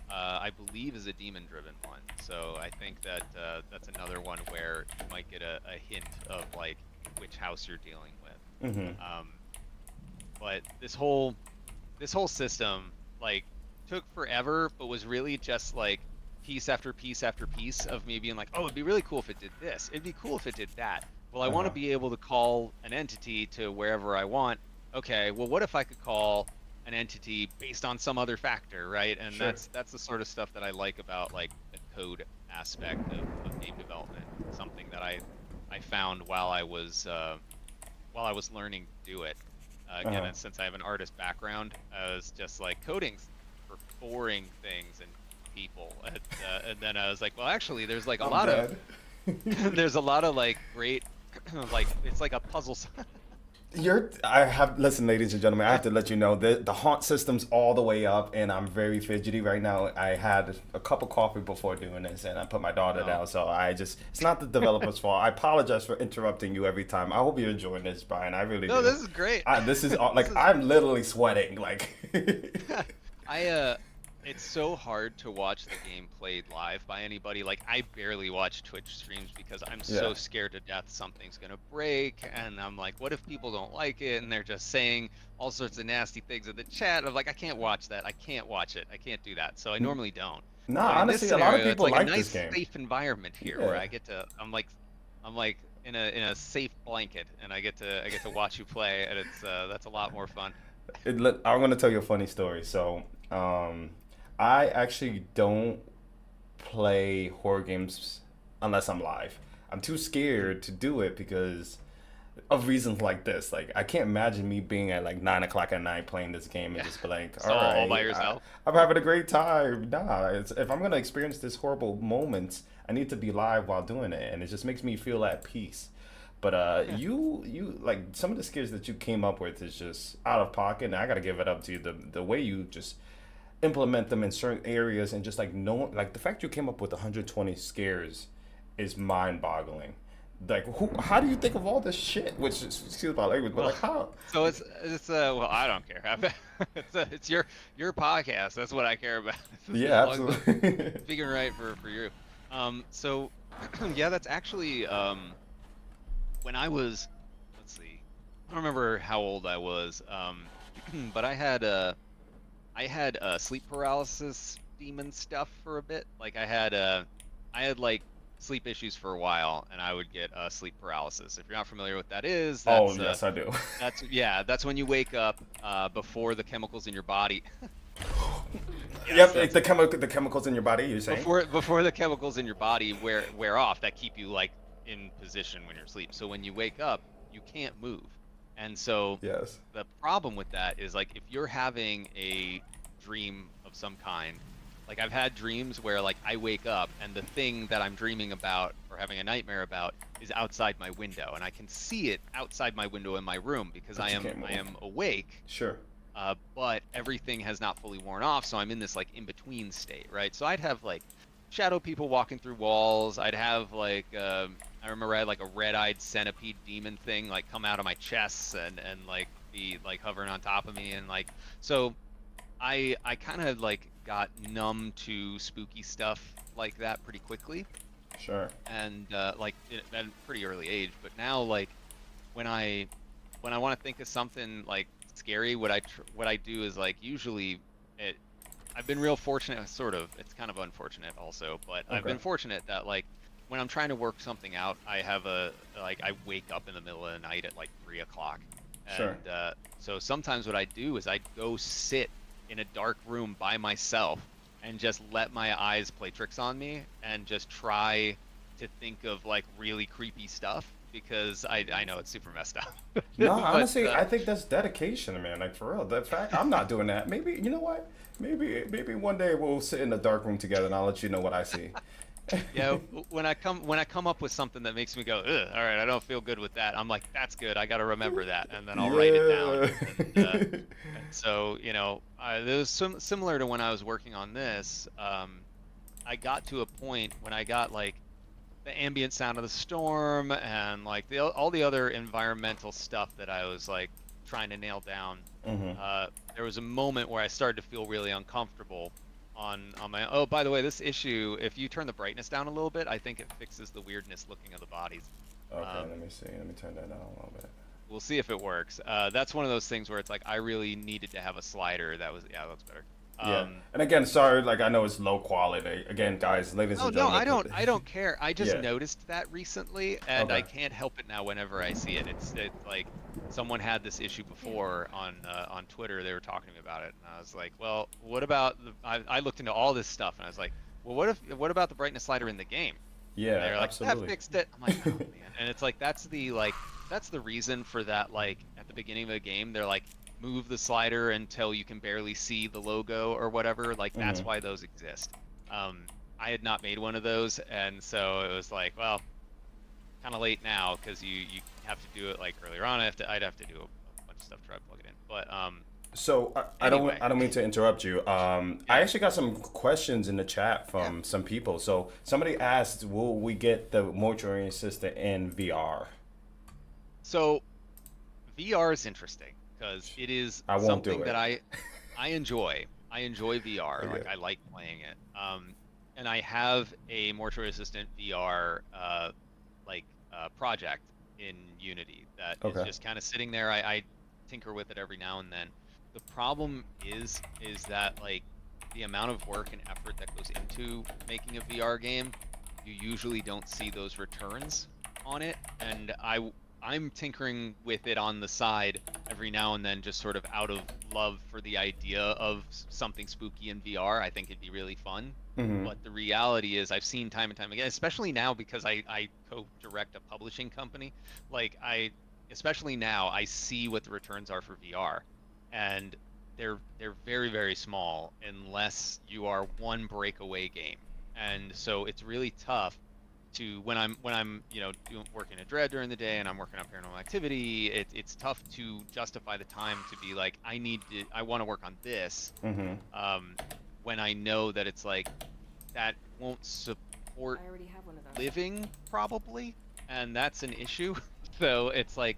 I believe is a demon-driven one, so I think that that's another one where you might get a hint of like which house you're dealing with. Hmm. But this whole system like took forever, but was really just like piece after piece after piece of me being like, oh, it'd be really cool if it did this. It'd be cool if it did that. well, I want to Uh-huh. be able to call an entity to wherever I want. Okay, well, what if I could call an entity based on some other factor, right? And Sure. that's the sort of stuff that I like about like the code aspect of game development. Something that I found while I was learning to do it. Again, Uh-huh. and since I have an artist background, I was just like coding for boring things and people, and then I was like, well, actually, there's like a I'm lot of dead. there's a lot of like great like it's like a puzzle. I have, listen, ladies and gentlemen, I have to let you know the haunt system's all the way up, and I'm very fidgety right now. I had a cup of coffee before doing this, and I put my daughter Oh. down, so it's not the developer's fault. I apologize for interrupting you every time. I hope you're enjoying this, Brian. I really No, do. this is great. This is This like, is I'm literally sweating. Like, I it's so hard to watch the game played live by anybody. Like I barely watch Twitch streams because I'm yeah. so scared to death something's gonna break, and I'm like, what if people don't like it and they're just saying all sorts of nasty things in the chat? I'm like, I can't watch that. I can't watch it. I can't do that. So I normally don't. Nah, But in this honestly, a lot of scenario, it's people like a like this nice game. safe environment here where Yeah. I get to I'm like in a safe blanket and I get to watch you play, and it's that's a lot more fun. I'm gonna tell you a funny story. So, I actually don't play horror games unless I'm live. I'm too scared to do it because of reasons like this. Like, I can't imagine me being at like 9 o'clock at night playing this game and Yeah. just be like, So all all by right, yourself. I'm having a great time. Nah, if I'm gonna experience this horrible moments, I need to be live while doing it, and it just makes me feel at peace. But Yeah. you like some of the skills that you came up with is just out of pocket, and I gotta give it up to you. The way you just implement them in certain areas, and just like no, like the fact you came up with 120 scares is mind-boggling. Like, how do you think of all this shit? Which is, excuse my language, but Well, like how? so it's well, I don't care. It's your podcast. That's what I care about. As Yeah, long as I'm absolutely. speaking right for you. So yeah, that's actually when I was, let's see, I don't remember how old I was. But I had sleep paralysis demon stuff for a bit. Like I had like sleep issues for a while, and I would get sleep paralysis. If you're not familiar with what that is, Oh yes, I do. that's yeah, that's when you wake up before the chemicals in your body. Yes, Yep, like that's the chemicals in your body. You're saying? before the chemicals in your body wear off that keep you like in position when you're asleep. So when you wake up, you can't move. And so Yes. the problem with that is like if you're having a dream of some kind, like I've had dreams where like I wake up and the thing that I'm dreaming about or having a nightmare about is outside my window, and I can see it outside my window in my room because But you can't I move. am awake, Sure. but everything has not fully worn off, so I'm in this like in between state, right? So I'd have like shadow people walking through walls. I'd have like I remember I had like a red-eyed centipede demon thing like come out of my chest and like be like hovering on top of me, and like so I kind of like got numb to spooky stuff like that pretty quickly, Sure. and like at a pretty early age. But now like when I want to think of something like scary, what I do is like usually it. I've been real fortunate, sort of. It's kind of unfortunate also, but I've Okay. been fortunate that like when I'm trying to work something out, I have a like I wake up in the middle of the night at like 3 o'clock, Sure. and so sometimes what I do is I go sit in a dark room by myself and just let my eyes play tricks on me and just try to think of like really creepy stuff because I know it's super messed up. No, But honestly, I think that's dedication, man. Like, for real. The fact I'm not doing that. Maybe, you know what? Maybe one day we'll sit in the dark room together, and I'll let you know what I see. yeah, when I come up with something that makes me go, ugh, all right, I don't feel good with that. I'm like, that's good. I got to remember that, and then I'll write it down. Yeah. And so, you know, there was some similar to when I was working on this. I got to a point when I got like the ambient sound of the storm and like all the other environmental stuff that I was like trying to nail down. Hmm. There was a moment where I started to feel really uncomfortable on my. Oh, by the way, this issue, if you turn the brightness down a little bit, I think it fixes the weirdness looking of the bodies. Okay, Um, let me see. Let me turn that down a little bit. we'll see if it works. That's one of those things where it's like I really needed to have a slider that was, yeah, that looks better. Yeah. And again, sorry, like I know it's low quality. Again, guys, ladies Oh and no, gentlemen, I don't care. I just yeah. noticed that recently, and I Okay. can't help it now whenever I see it. It's like someone had this issue before on Twitter. They were talking to me about it, and I was like, well, what about the? I looked into all this stuff, and I was like, well, what about the brightness slider in the game? And Yeah, they're like, that absolutely. fixed it. I'm like, oh man. And it's like that's the reason for that. Like at the beginning of the game, they're like, move the slider until you can barely see the logo or whatever. Like that's Hmm. why those exist. Um, I had not made one of those, and so it was like, well, kind of late now because you have to do it like earlier on. I'd have to do a bunch of stuff to try to plug it in. But So anyway, I don't mean to interrupt you. I yeah, actually got some questions in the chat yeah. from some people. So somebody asked, will we get the Mortuary Assistant in VR? So VR is interesting because it is I won't do something that it. I enjoy. I enjoy VR. Okay. Like I like playing it. And I have a Mortuary Assistant VR like project in Unity that is Okay. just kind of sitting there. I tinker with it every now and then. The problem is that like the amount of work and effort that goes into making a VR game, you usually don't see those returns on it. And I'm tinkering with it on the side every now and then, just sort of out of love for the idea of something spooky in VR. I think it'd be really fun. Hmm. But the reality is, I've seen time and time again, especially now because I co-direct a publishing company. Like especially now, I see what the returns are for VR, and they're very, very small unless you are one breakaway game. And so it's really tough to when I'm working at Dread during the day and I'm working on Paranormal Activity. It's tough to justify the time to be like I want to work on this, Hmm. um, when I know that it's like that won't support I already have one of those. living probably, and that's an issue. So it's like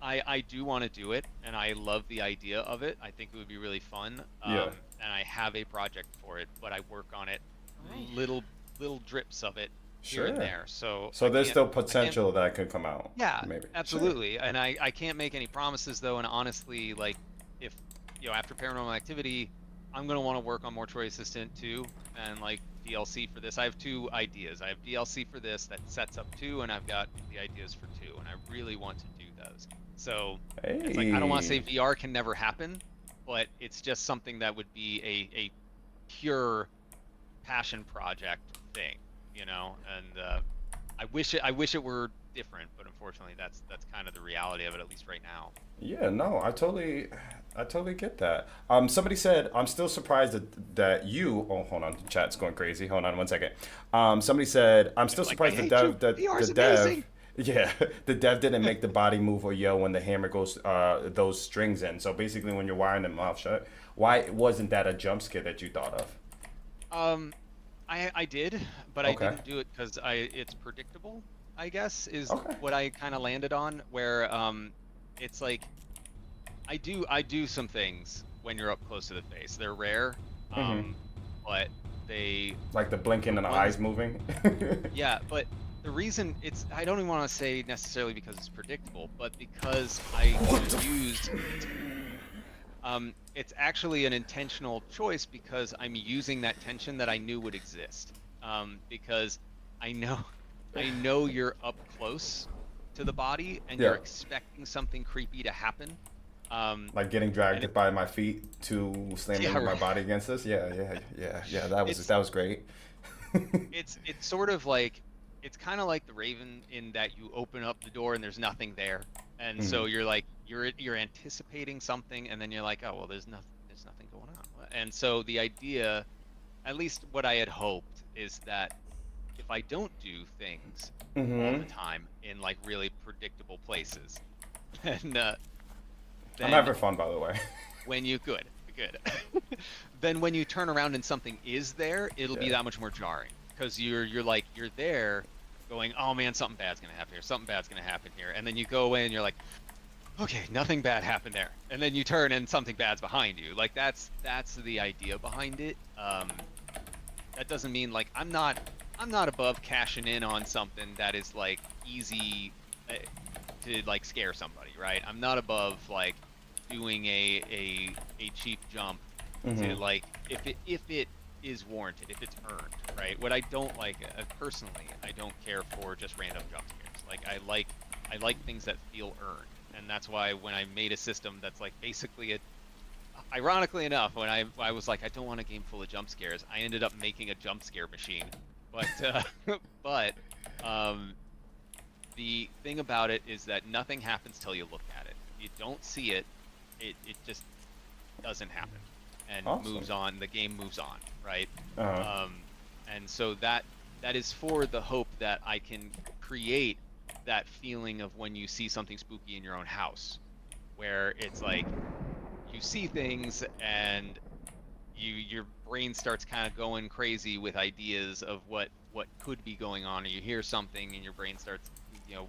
I do want to do it, and I love the idea of it. I think it would be really fun. Yeah. And I have a project for it, but I work on it, All right. little drips of it here and Sure. there. So So there's still I can't. potential that could come out. Yeah, Maybe. Sure. absolutely. And I can't make any promises though. And honestly, like if after Paranormal Activity, I'm gonna want to work on Mortuary Assistant too, and like DLC for this. I have two ideas. I have DLC for this that sets up two, and I've got the ideas for two, and I really want to do those. So it's like I don't want to say Hey. VR can never happen, but it's just something that would be a pure passion project thing, And I wish it were different, but unfortunately, that's kind of the reality of it, at least right now. Yeah, no, I totally get that. Somebody said, I'm still surprised that you, oh, hold on, the chat's going crazy. Hold on one second. Somebody said, I'm still Like I surprised hate you. VR the is dev, amazing. yeah, the dev didn't make the body move or yell when the hammer goes, those strings in. So basically when you're wiring them mouth shut, why wasn't that a jump scare that you thought of? Um, I did, but I Okay. didn't do it because it's predictable, I guess, is Okay. what I kind of landed on. Where it's like I do some things when you're up close to the face. They're rare, Hmm. um, but they Like the the blinking and the eyes ones moving. yeah. But the reason I don't even want to say necessarily because it's predictable, but because I What the used it's actually an intentional choice because I'm using that tension that I knew would exist. Because I know, I know you're up close to the body and you're Yeah. expecting something creepy to happen. Like getting And dragged by my feet to yeah, slamming my right. body against this. Yeah, yeah, yeah, yeah. It's That was great. it's sort of like it's kind of like the Raven in that you open up the door and there's nothing there, and Hmm. so you're like you're anticipating something, and then you're like, oh well, there's nothing going on, and so the idea, at least what I had hoped, is that if I don't do things all Hmm. the time in like really predictable places, then I'm then having fun, by the way. when you good then when you turn around and something is there, it'll be Yeah. that much more jarring because you're like you're there going, oh man, something bad's gonna happen here, something bad's gonna happen here, and then you go away and you're like, okay, nothing bad happened there, and then you turn and something bad's behind you. Like that's the idea behind it. That doesn't mean like I'm not above cashing in on something that is like easy to like scare somebody, right? I'm not above like doing a cheap jump to Mm-hmm. like if it is warranted, if it's earned, right? What I don't like personally, I don't care for just random jump scares. Like I like things that feel earned, and that's why when I made a system that's like basically a ironically enough, when I was like, I don't want a game full of jump scares, I ended up making a jump scare machine. But but um, the thing about it is that nothing happens till you look at it. If you don't see it, it just doesn't happen and Awesome. moves on. The game moves on, right? Uh-huh. Um, and so that is for the hope that I can create that feeling of when you see something spooky in your own house, where it's like you see things and your brain starts kind of going crazy with ideas of what could be going on, or you hear something and your brain starts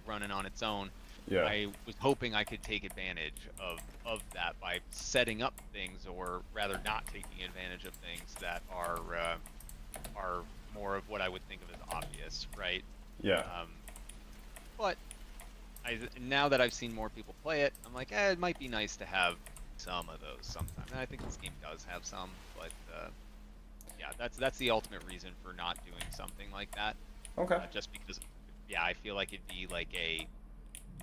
running on its own. Yeah. I was hoping I could take advantage of that by setting up things, or rather not taking advantage of things that are more of what I would think of as obvious, right? Yeah. um, but now that I've seen more people play it, I'm like, it might be nice to have some of those sometime. And I think this game does have some, but yeah, that's the ultimate reason for not doing something like that. Okay. Just because, yeah, I feel like it'd be like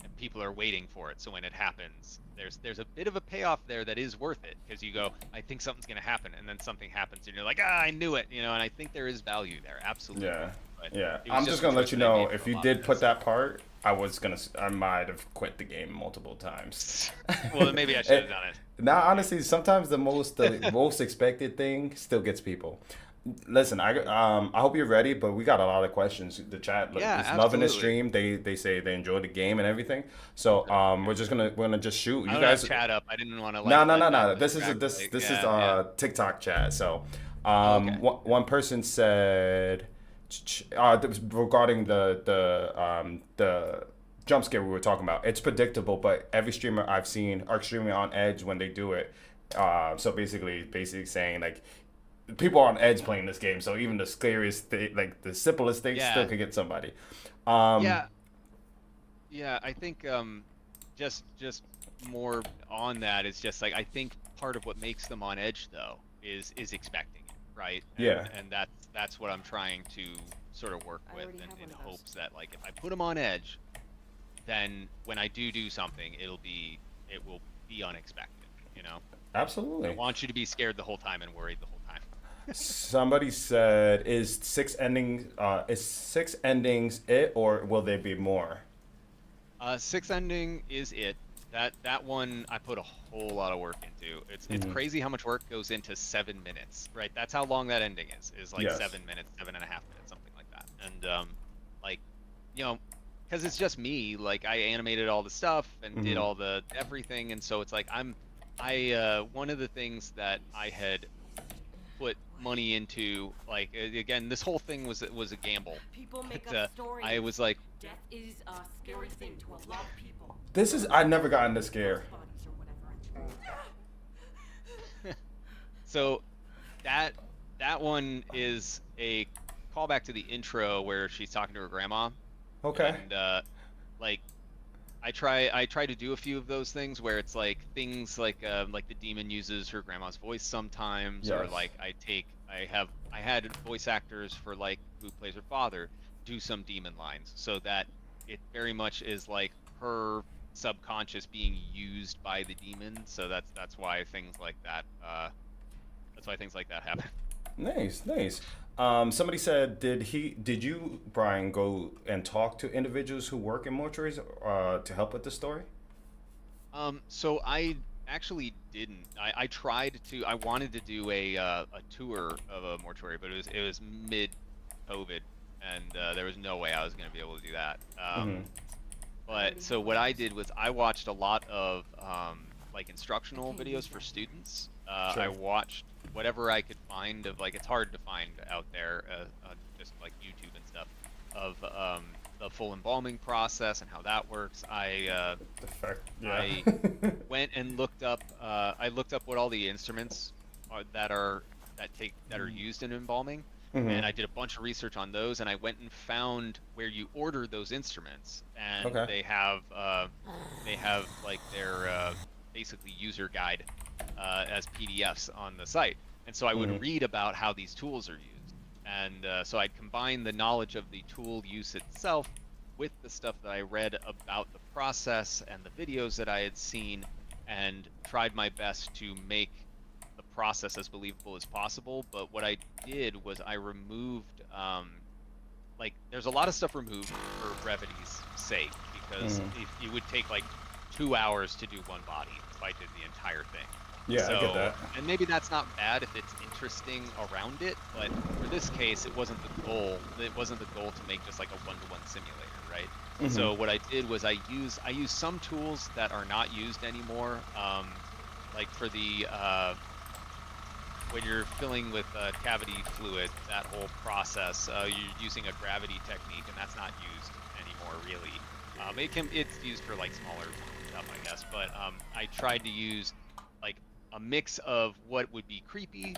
and people are waiting for it. So when it happens, there's a bit of a payoff there that is worth it, because you go, I think something's gonna happen, and then something happens, and you're like, I knew it, And I think there is value there, absolutely. Yeah. But Yeah. it was I'm just just a gonna choice let you that I know made if for a you lot of did put this. that part, I might have quit the game multiple times. Well, then maybe I should have done it. Now, honestly, sometimes the most expected thing still gets people. Listen, I hope you're ready, but we got a lot of questions. The chat Yeah, is loving the absolutely. stream. They say they enjoy the game and everything. So we're gonna just shoot. I You don't have guys, chat up. I didn't want to no, like no, let no, that no. This is a, distract. this Like, this is yeah. TikTok chat. So, Oh, okay. one person said regarding the jump scare we were talking about. It's predictable, but every streamer I've seen are extremely on edge when they do it. So basically saying like people are on edge playing this game. So even the scariest thing, like the simplest thing, still Yeah, could get somebody. Um, yeah, yeah. I think just more on that is just like, I think part of what makes them on edge though is expecting it, right? yeah, And that's what I'm trying to sort of work I with, already and have in one of those. hopes that like if I put them on edge, then when I do something, it will be unexpected, I absolutely. want you to be scared the whole time and worried the whole time. Somebody said, is six endings it, or will there be more? Sixth ending is it. That one I put a whole lot of work into. It's Hmm. crazy how much work goes into 7 minutes, right? That's how long that ending is like Yes. 7 minutes, 7.5 minutes, something like that. And like, you know, because it's just me. Like I animated all the stuff and did Hmm. all the everything, and so it's like one of the things that I had put money into, like again, this whole thing was a gamble. People make But up stories. I was like, Death is a scary thing to a lot of people. I never gotten this scare. Ghost bodies or whatever. so that one is a callback to the intro where she's talking to her grandma, Okay. and like I try to do a few of those things where it's like things like the demon uses her grandma's voice sometimes, or Yes. like I had voice actors for like who plays her father do some demon lines, so that it very much is like her subconscious being used by the demon. So that's why things like that happen. Nice, nice. Somebody said, did you, Brian, go and talk to individuals who work in mortuaries to help with the story? So I actually didn't. I tried to. I wanted to do a tour of a mortuary, but it was mid COVID, and there was no way I was going to be able to do that. Hmm. But so what I did was I watched a lot of like instructional videos for students. I Sure. watched whatever I could find of, like, it's hard to find out there, on just like YouTube and stuff, of the full embalming process and how that works. The fact, yeah. I went and looked up. I looked up what all the instruments that are used in embalming, Hmm. and I did a bunch of research on those. And I went and found where you order those instruments, and Okay. they have like their basically user guide as PDFs on the site. And so I would Mm-hmm. read about how these tools are used. And so I'd combine the knowledge of the tool use itself with the stuff that I read about the process and the videos that I had seen, and tried my best to make the process as believable as possible. But what I did was I removed, like, there's a lot of stuff removed for brevity's sake, because Mm-hmm. it would take like 2 hours to do one body if I did the entire thing. Yeah, I get So, that. and maybe that's not bad if it's interesting around it, but for this case, it wasn't the goal. It wasn't the goal to make just like a one-to-one simulator, right? Mm-hmm. So what I did was I use some tools that are not used anymore, like for the when you're filling with cavity fluid, that whole process, you're using a gravity technique, and that's not used anymore really. It's used for like smaller stuff, I guess, but I tried to use like a mix of what would be creepy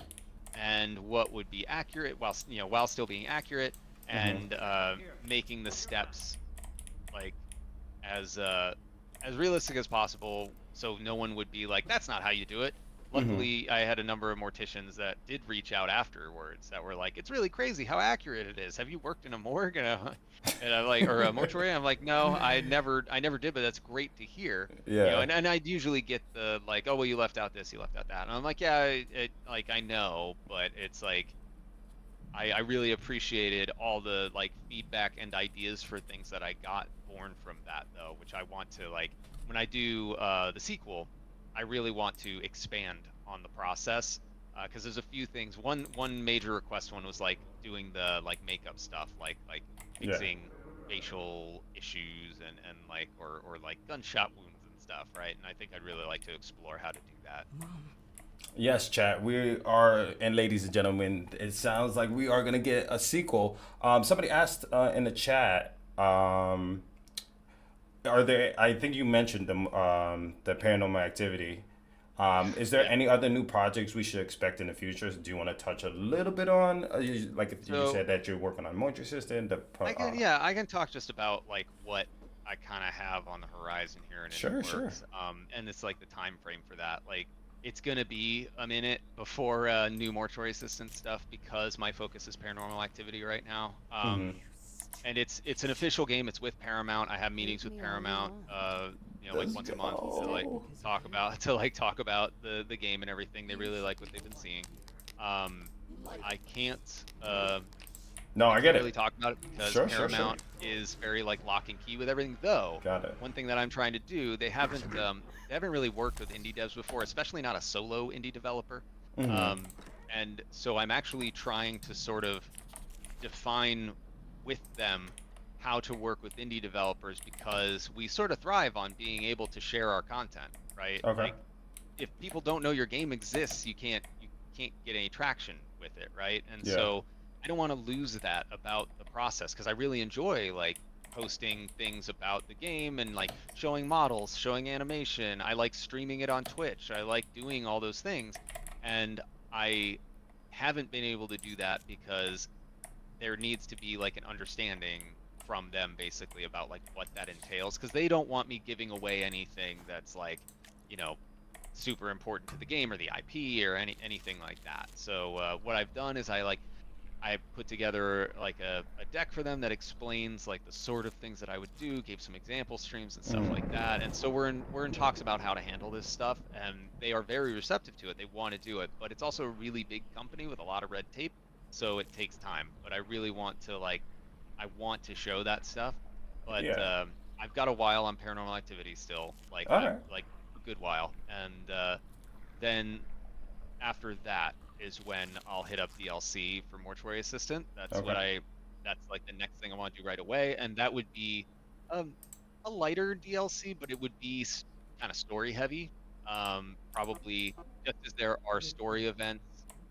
and what would be accurate, while still being accurate, Mm-hmm. and making the steps like as uh, as realistic as possible, so no one would be like, "That's not how you do it." Mm-hmm. Luckily, I had a number of morticians that did reach out afterwards that were like, "It's really crazy how accurate it is. Have you worked in a morgue?" And I'm like, or a mortuary? I'm like, "No, I never did, but that's great to hear." Yeah. And I'd usually get the like, "Oh, well, you left out this, you left out that," and I'm like, "Yeah, like I know, but it's like." I really appreciated all the like feedback and ideas for things that I got born from that, though, which I want to like when I do the sequel, I really want to expand on the process, because there's a few things. One major request one was like doing the like makeup stuff, like Yeah. fixing facial issues and like or like gunshot wounds and stuff, right? And I think I'd really like to explore how to do that. Yes, chat. We are, and ladies and gentlemen, it sounds like we are gonna get a sequel. Somebody asked in the chat, are there? I think you mentioned the Paranormal Activity. Is there Yeah. any other new projects we should expect in the future? Do you want to touch a little bit on, like you So said that you're working on Mortuary Assistant? I can talk just about like what I kind of have on the horizon here and in the Sure, sure. works. And it's like the time frame for that. Like it's gonna be a minute before new mortuary assistant stuff, because my focus is paranormal activity right now. Mm-hmm. And it's an official game. It's with Paramount. I have meetings with Paramount, like Let's once a month to like go. talk about the game and everything. They really like what they've been seeing. Um, I can't. No, I I get can't it. really talk about it because Sure, sure, sure. Paramount is very like lock and key with everything. Though Got it. one thing that I'm trying to do, they haven't really worked with indie devs before, especially not a solo indie developer. Mm-hmm. Um, and so I'm actually trying to sort of define with them how to work with indie developers, because we sort of thrive on being able to share our content, right? Okay. Like if people don't know your game exists, you can't get any traction with it, right? And Yeah. so I don't want to lose that about the process, because I really enjoy like posting things about the game and like showing models, showing animation. I like streaming it on Twitch. I like doing all those things. And I haven't been able to do that because there needs to be like an understanding from them basically about like what that entails, because they don't want me giving away anything that's like, you know, super important to the game or the IP or anything like that. So what I've done is I put together like a deck for them that explains like the sort of things that I would do, gave some example streams and stuff like Mm-hmm. that. And so we're in talks about how to handle this stuff, and they are very receptive to it. They want to do it, but it's also a really big company with a lot of red tape, so it takes time. But I really want to I want to show that stuff. But Yeah. I've got a while on Paranormal Activity still, All right. like a good while, and then after that is when I'll hit up DLC for Mortuary Assistant. Okay. That's like the next thing I want to do right away, and that would be um, a lighter DLC, but it would be kind of story heavy. Probably just as there are story events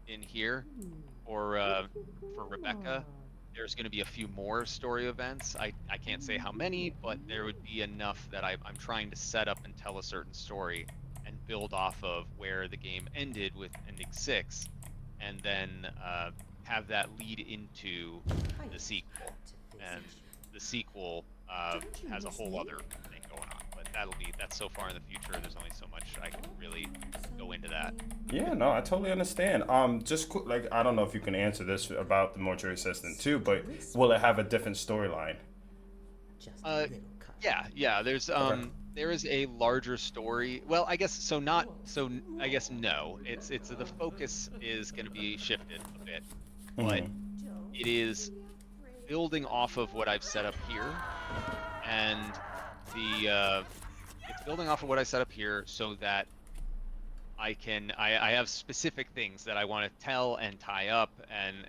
in here for Rebecca, there's going to be a few more story events. I can't say how many, but there would be enough that I'm trying to set up and tell a certain story and build off of where the game ended with ending 6, and then have that lead into the sequel. And the sequel has a whole other thing going on. But that's so far in the future. There's only so much I can really go into that. Yeah, no, I totally understand. Like I don't know if you can answer this about the Mortuary Assistant too, but will it have a different storyline? Uh, yeah. Okay. There is a larger story. Well, I guess so. Not so. I guess no. It's the focus is going to be shifted a bit, but Mm-hmm. it is building off of what I've set up here, and it's building off of what I set up here so that I have specific things that I want to tell and tie up, and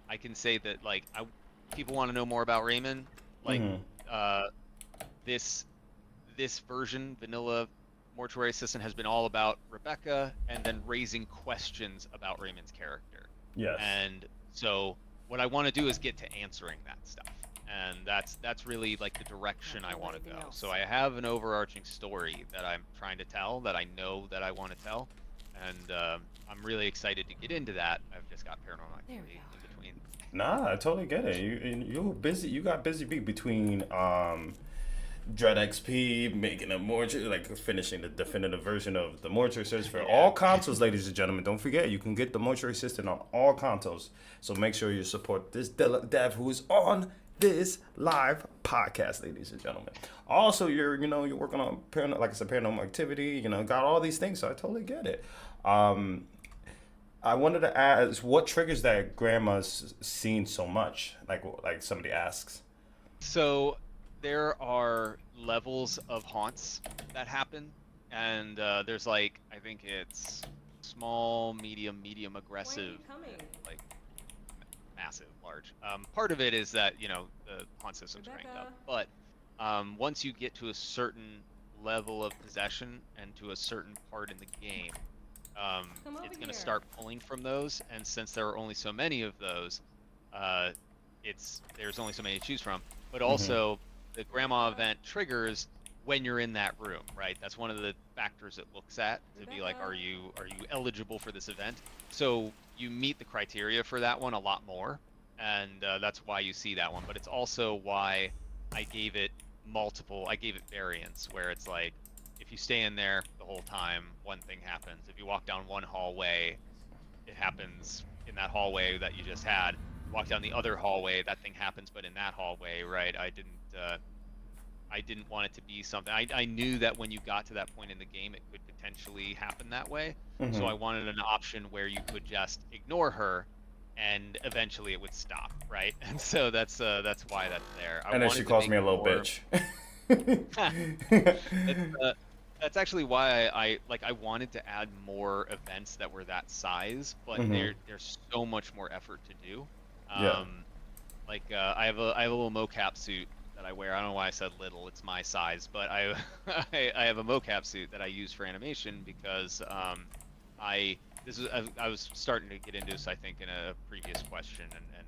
I can say that like people want to know more about Raymond, like Mm-hmm. uh, this this version, vanilla Mortuary Assistant, has been all about Rebecca and then raising questions about Raymond's character. Yes. And so what I want to do is get to answering that stuff. And that's really like the direction I want to go. So I have an overarching story that I'm trying to tell, that I know that I want to tell, and I'm really excited to get into that. I've just got Paranormal Activity in between. Nah, I totally get it. You busy. You got busy beat between Dread XP, making a mortuary, like finishing the definitive version of the Mortuary Assistant for all consoles, ladies and gentlemen. Don't forget, you can get the Mortuary Assistant on all consoles. So make sure you support this dev who is on this live podcast, ladies and gentlemen. Also, you're working on like I said, Paranormal Activity. Got all these things, so I totally get it. I wanted to ask, what triggers that grandma's seen so much? Like somebody asks. So there are levels of haunts that happen, and there's like I think it's small, medium, aggressive, like massive, large. Part of it is that the haunt system's ranked up, but once you get to a certain level of possession and to a certain part in the game, it's going to start pulling from those. And since there are only so many of those, there's only so many to choose from. But also, the grandma event triggers when you're in that room, right? That's one of the factors it looks at to be like, are you eligible for this event? So you meet the criteria for that one a lot more, and that's why you see that one. But it's also why I gave it variants, where it's like, if you stay in there the whole time, one thing happens. If you walk down one hallway, it happens in that hallway that you just had. Walk down the other hallway, that thing happens, but in that hallway, right? I didn't want it to be something. I knew that when you got to that point in the game, it could potentially happen that way. So I wanted an option where you could just ignore her, and eventually it would stop, right? And so that's why that's there. And then she calls me a little bitch. That's actually why I wanted to add more events that were that size, but there's so much more effort to do. Yeah. I have a little mocap suit that I wear. I don't know why I said little. It's my size, but I I have a mocap suit that I use for animation because I was starting to get into this, I think, in a previous question and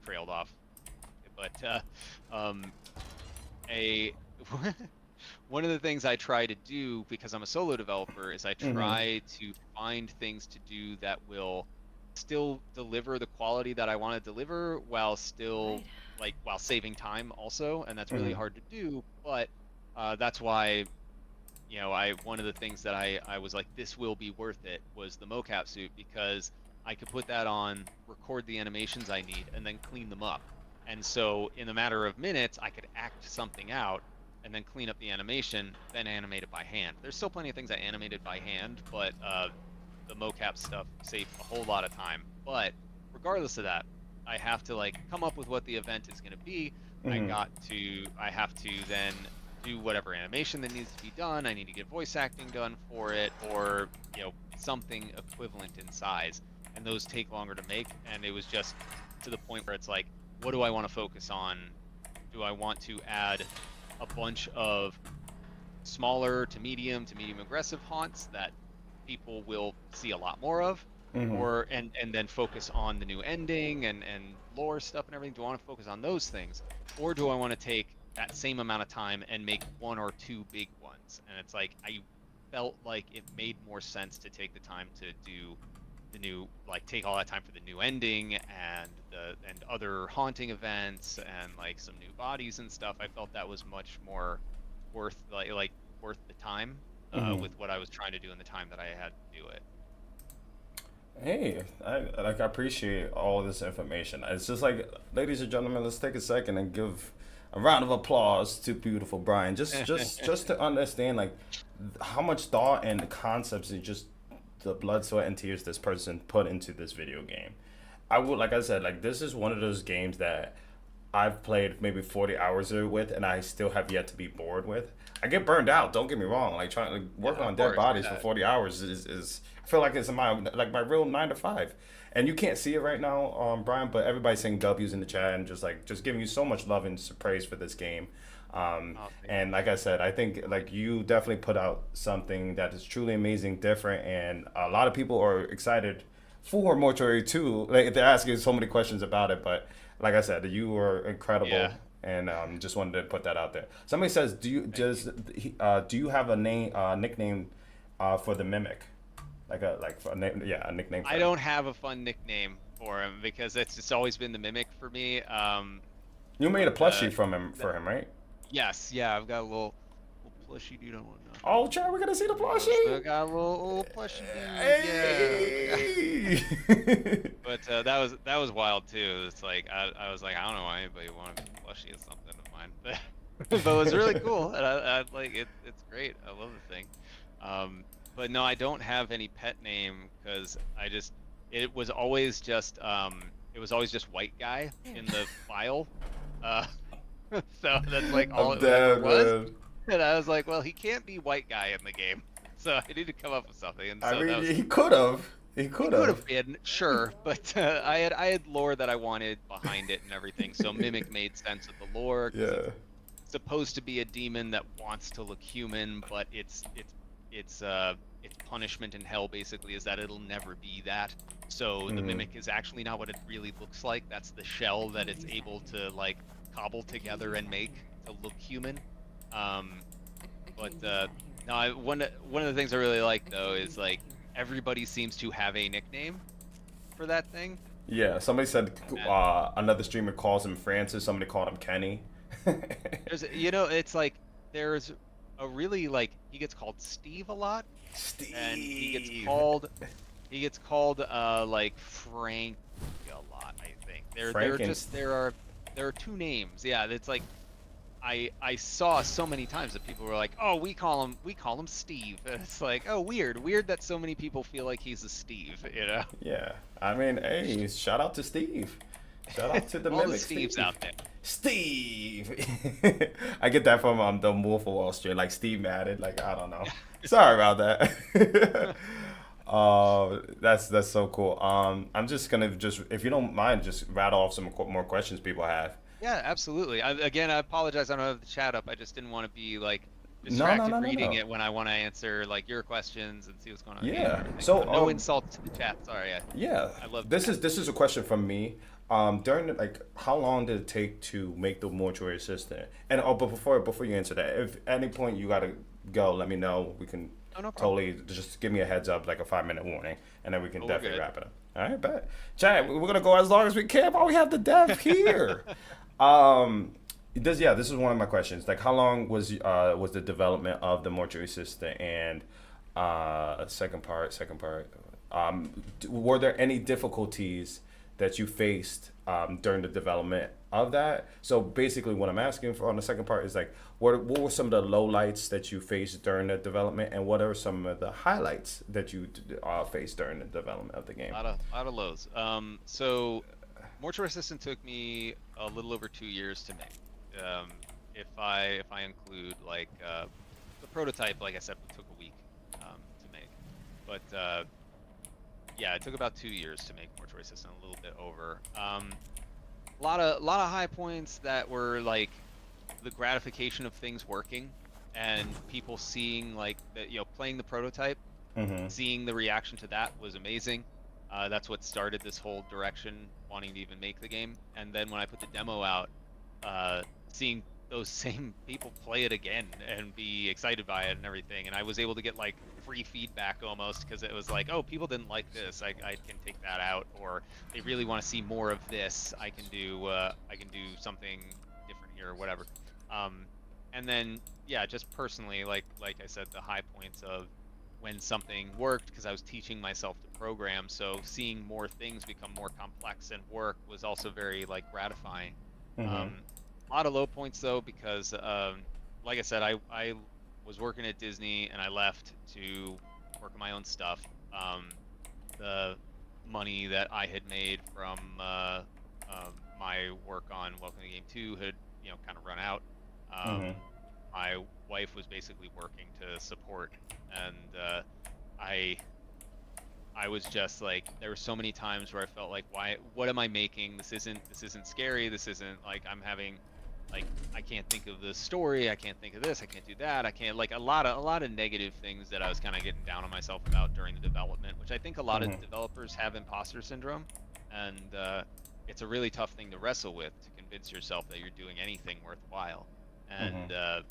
trailed off. But a one of the things I try to do, because I'm a solo developer, is I try to find things to do that will still deliver the quality that I want to deliver while still while saving time also, and that's really hard to do. But that's why one of the things that I was like, this will be worth it, was the mocap suit, because I could put that on, record the animations I need, and then clean them up. And so in a matter of minutes, I could act something out and then clean up the animation, then animate it by hand. There's still plenty of things I animated by hand, but the mocap stuff saved a whole lot of time. But regardless of that, I have to come up with what the event is going to be. I have to then do whatever animation that needs to be done. I need to get voice acting done for it, or something equivalent in size, and those take longer to make. And it was just to the point where it's like, what do I want to focus on? Do I want to add a bunch of smaller to medium aggressive haunts that people will see a lot more of, or and then focus on the new ending and lore stuff and everything? Do I want to focus on those things, or do I want to take that same amount of time and make one or two big ones? And it's like, I felt like it made more sense to take the time to do the new, take all that time for the new ending and other haunting events and some new bodies and stuff. I felt that was much more like worth the time with what I was trying to do in the time that I had to do it. Hey, I appreciate all this information. It's just like, ladies and gentlemen, let's take a second and give a round of applause to beautiful Brian. Just to understand like how much thought and concepts and just the blood, sweat, and tears this person put into this video game. I would, like I said, like this is one of those games that I've played maybe 40 hours with, and I still have yet to be bored with. I get burned out. Don't get me wrong. Like trying to work on Of dead course, bodies for yeah. 40 hours is I feel like it's my real 9 to 5. And you can't see it right now, Brian, but everybody's saying W's in the chat and just giving you so much love and praise for this game. And like I said, I think like you definitely put out something that is truly amazing, different, and a lot of people are excited for Mortuary 2. Like they're asking so many questions about it, but like I said, you were incredible, Yeah. and just wanted to put that out there. Somebody says, do you have a nickname for the mimic, for a name, yeah, a nickname? For I him? don't have a fun nickname for him because it's just always been the Mimic for me. You made a But plushie from him for him, right? yes, yeah, I've got a little plushie dude on one now. Oh, Chad, we're gonna see the Still plushie. got a little plushie dude. Yeah. Hey! But that was wild too. It's like I was like, I don't know why anybody wanted a plushie or something of mine, but it was really cool, and I like it. It's great. I love the thing. But no, I don't have any pet name because it was always just white guy in the file. Uh, so that's like all I'm it dead, ever was. man. And I was like, well, he can't be white guy in the game, so I need to come up with something. And so I that mean, was, he could have. He could could have. have been, sure, but I had lore that I wanted behind it and everything. So Mimic made sense with the lore. 'Cause Yeah. it's supposed to be a demon that wants to look human, but its punishment in hell basically is that it'll never be that. So the Mimic is actually not what it really looks like. That's the shell that it's able to like cobble together and make to look human. But no, one of the things I really like though is like everybody seems to have a nickname for that thing. Yeah. Somebody said another streamer calls him Francis. Somebody called him Kenny. It's like there's a really like he gets called Steve a lot, Steve. and he gets called like Frank a lot. I think there are two names. Yeah, it's like I saw so many times that people were like, oh, we call him Steve. And it's like, oh, weird that so many people feel like he's a Steve. Yeah. I mean, hey, shout out to Steve. Shout out to the All the mimic Steves Steve. out there. Steve. I get that from the Wolf of Wall Street, like Steve Madden. Like I don't know. Sorry about that. That's so cool. I'm just gonna if you don't mind, just rattle off some more questions people have. Yeah, absolutely. I apologize. I don't have the chat up. I just didn't want to be like distracted reading it when I want to answer like your questions and see what's going on. Yeah. and everything. So, no insult to the chat. Sorry. Yeah. I love this. that. This is a question from me. During how long did it take to make the Mortuary Assistant? And but before you answer that, if at any point you gotta go, let me know. We can No problem. totally just give me a heads up, like a 5-minute warning, and then we can We're definitely good. wrap it up. All right, bet. Chat, we're gonna go as long as we can while we have the dev here. This is one of my questions. Like, how long was the development of the Mortuary Assistant? And second part. Were there any difficulties that you faced during the development of that? So basically, what I'm asking for on the second part is like, what were some of the lowlights that you faced during the development, and what are some of the highlights that you faced during the development of the game? A lot of lows. So Mortuary Assistant took me a little over 2 years to make. If I include like the prototype, like I said, it took a week to make. But yeah, it took about 2 years to make Mortuary Assistant, a little bit over. A lot of high points that were like the gratification of things working and people seeing like playing the prototype, seeing the reaction to that was amazing. That's what started this whole direction, wanting to even make the game. And then when I put the demo out, seeing those same people play it again and be excited by it and everything, and I was able to get like free feedback almost, because it was like, oh, people didn't like this, I can take that out, or they really want to see more of this, I can do something different here or whatever. And then yeah, just personally, like I said, the high points of when something worked because I was teaching myself to program. So seeing more things become more complex and work was also very like gratifying. Mm-hmm. A lot of low points though because like I said, I was working at Disney and I left to work on my own stuff. The money that I had made from my work on Welcome to the Game 2 had, kind of run out. Mm-hmm. My wife was basically working to support, and I I was just like, there were so many times where I felt like, why, what am I making? This isn't scary. This isn't like I'm having, like, I can't think of the story. I can't think of this. I can't do that. I can't, like, a lot of negative things that I was kind of getting down on myself about during the development, which I think a lot of Mm-hmm. developers have imposter syndrome, and it's a really tough thing to wrestle with to convince yourself that you're doing anything worthwhile. And Mm-hmm.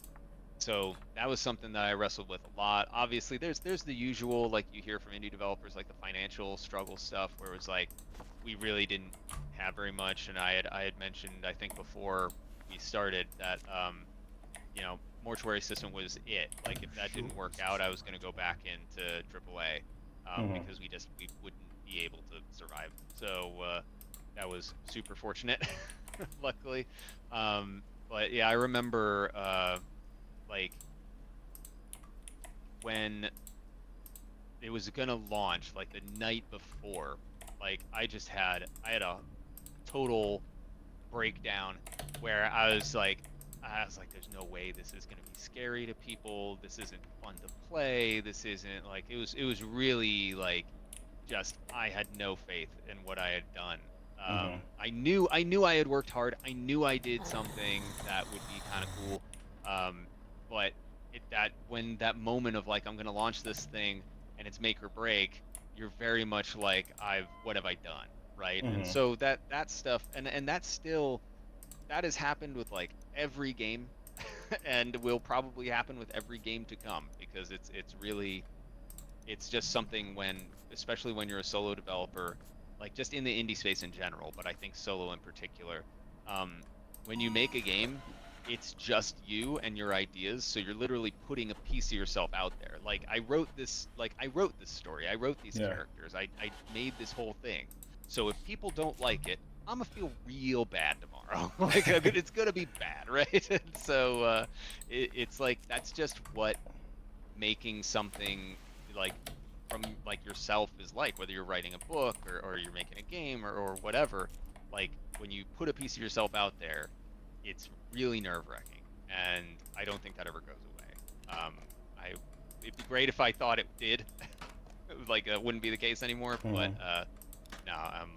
so that was something that I wrestled with a lot. Obviously, there's the usual, like you hear from indie developers, like the financial struggle stuff, where it was like we really didn't have very much, and I had mentioned, I think before we started, that Mortuary Assistant was it. Like if that didn't work out, I was going to go back into AAA, Mm-hmm. because we wouldn't be able to survive. So that was super fortunate, luckily. But yeah, I remember like when it was gonna launch, like the night before, like I had a total breakdown where I was like, there's no way this is gonna be scary to people. This isn't fun to play. This isn't like, it was really like, just I had no faith in what I had done. Mm-hmm. I knew I had worked hard. I knew I did something that would be kind of cool. But that when that moment of like, I'm gonna launch this thing and it's make or break, you're very much like, what have I done, right? And Mm-hmm. so that stuff, and that's still, that has happened with like every game, and will probably happen with every game to come, because it's really, it's just something when, especially when you're a solo developer, like just in the indie space in general, but I think solo in particular, um, when you make a game, it's just you and your ideas. So you're literally putting a piece of yourself out there. I wrote this story. I wrote these Yeah. characters. I made this whole thing. So if people don't like it, I'm gonna feel real bad tomorrow. Like it's gonna be bad, right? And so it's like, that's just what making something like from like yourself is like, whether you're writing a book, or you're making a game, or whatever. Like when you put a piece of yourself out there, it's really nerve-wracking, and I don't think that ever goes away. I It'd be great if I thought it did. Like wouldn't be the case anymore, but Mm-hmm. no, I'm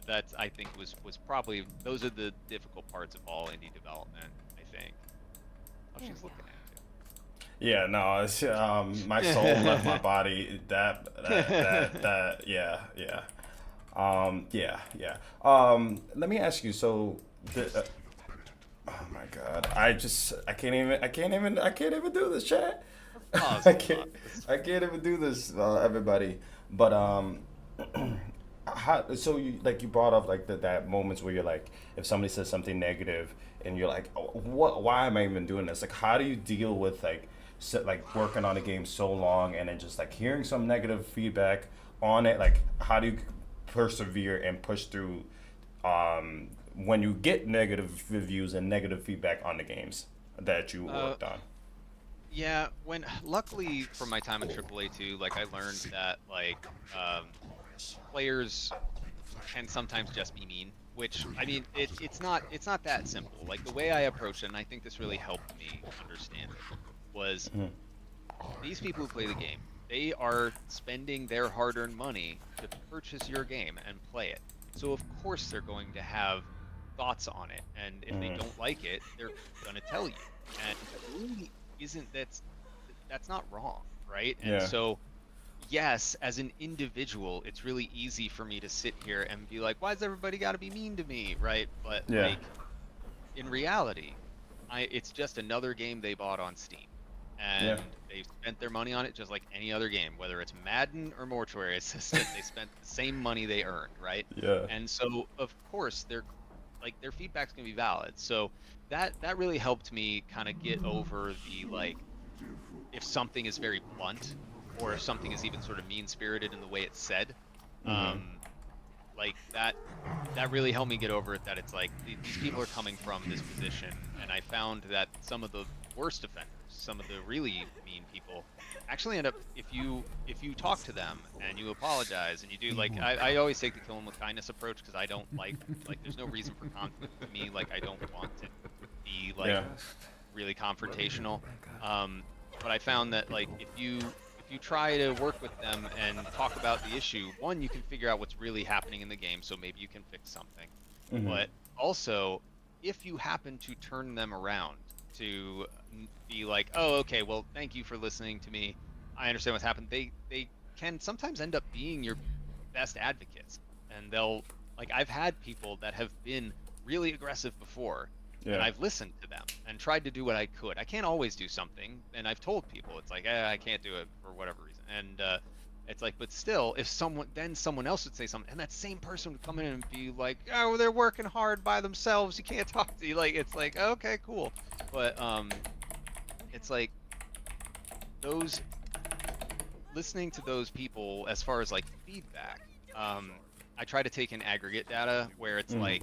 that's, I think, was probably, those are the difficult parts of all indie development, I think. Oh, There she's we looking Yeah, no, it's my soul left my at body. you. Yeah, yeah. Yeah, yeah. Let me ask you. So, oh my God, I can't even do this, chat. Pause, I can't, pause. I can't even do this, everybody. But how? So you brought up like that moments where you're like, if somebody says something negative, and you're like, oh, what? Why am I even doing this? Like, how do you deal with like, like working on a game so long and then just like hearing some negative feedback on it? Like, how do you persevere and push through when you get negative reviews and negative feedback on the games that you Uh, worked on? yeah, luckily from my time in AAA too, like I learned that like players can sometimes just be mean, which, I mean, it's not that simple. Like the way I approached it, and I think this really helped me understand it, was Mm-hmm. these people who play the game, they are spending their hard-earned money to purchase your game and play it. So of course they're going to have thoughts on it, and if they Mm-hmm. don't like it, they're going to tell you. And that really isn't that's not wrong, right? And Yeah. so yes, as an individual, it's really easy for me to sit here and be like, why does everybody got to be mean to me, right? But Yeah. like in reality, it's just another game they bought on Steam, Yeah. and they've spent their money on it just like any other game, whether it's Madden or Mortuary Assistant. They spent the same money they earned, right? Yeah. And so of course they're like their feedback's gonna be valid. So that really helped me kind of get over the like if something is very blunt or if something is even sort of mean-spirited in the way it's said. Mm-hmm. Like that really helped me get over it, that it's like these people are coming from this position, and I found that some of the worst offenders, some of the really mean people, actually end up, if you talk to them and you apologize and you do, like I always take the kill them with kindness approach, because I don't like there's no reason for conflict with me. Like I don't want to be like Yeah. really confrontational. But I found that like if you try to work with them and talk about the issue, one, you can figure out what's really happening in the game, so maybe you can fix something. Mm-hmm. But also, if you happen to turn them around to be like, oh, okay, well, thank you for listening to me. I understand what's happened. They can sometimes end up being your best advocates, and they'll like I've had people that have been really aggressive before, and Yeah. I've listened to them and tried to do what I could. I can't always do something, and I've told people it's like I can't do it for whatever reason, and it's like, but still, if someone else would say something, and that same person would come in and be like, oh, they're working hard by themselves. You can't talk to you. Like it's like, okay, cool, but it's like those listening to those people as far as like feedback. I try to take in aggregate data where it's like,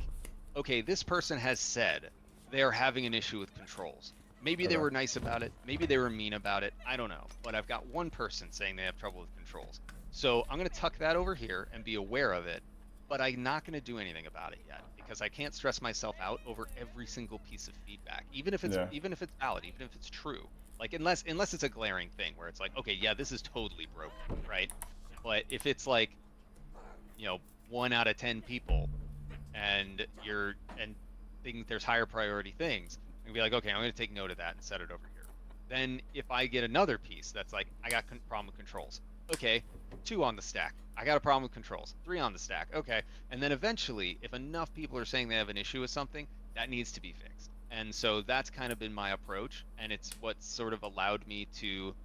okay, this person has said they're having an issue with controls. Maybe they Okay. were nice about it. Maybe they were mean about it. I don't know. But I've got one person saying they have trouble with controls. So I'm going to tuck that over here and be aware of it. But I'm not going to do anything about it yet, because I can't stress myself out over every single piece of feedback, even if it's Yeah. even if it's valid, even if it's true. Like unless it's a glaring thing where it's like, okay, yeah, this is totally broken, right? But if it's like, 1 out of 10 people, and think there's higher priority things, and be like, okay, I'm going to take note of that and set it over here. Then if I get another piece that's like, I got problem with controls, okay, 2 on the stack. I got a problem with controls, 3 on the stack, okay. And then eventually, if enough people are saying they have an issue with something, that needs to be fixed. And so that's kind of been my approach, and it's what's sort of allowed me to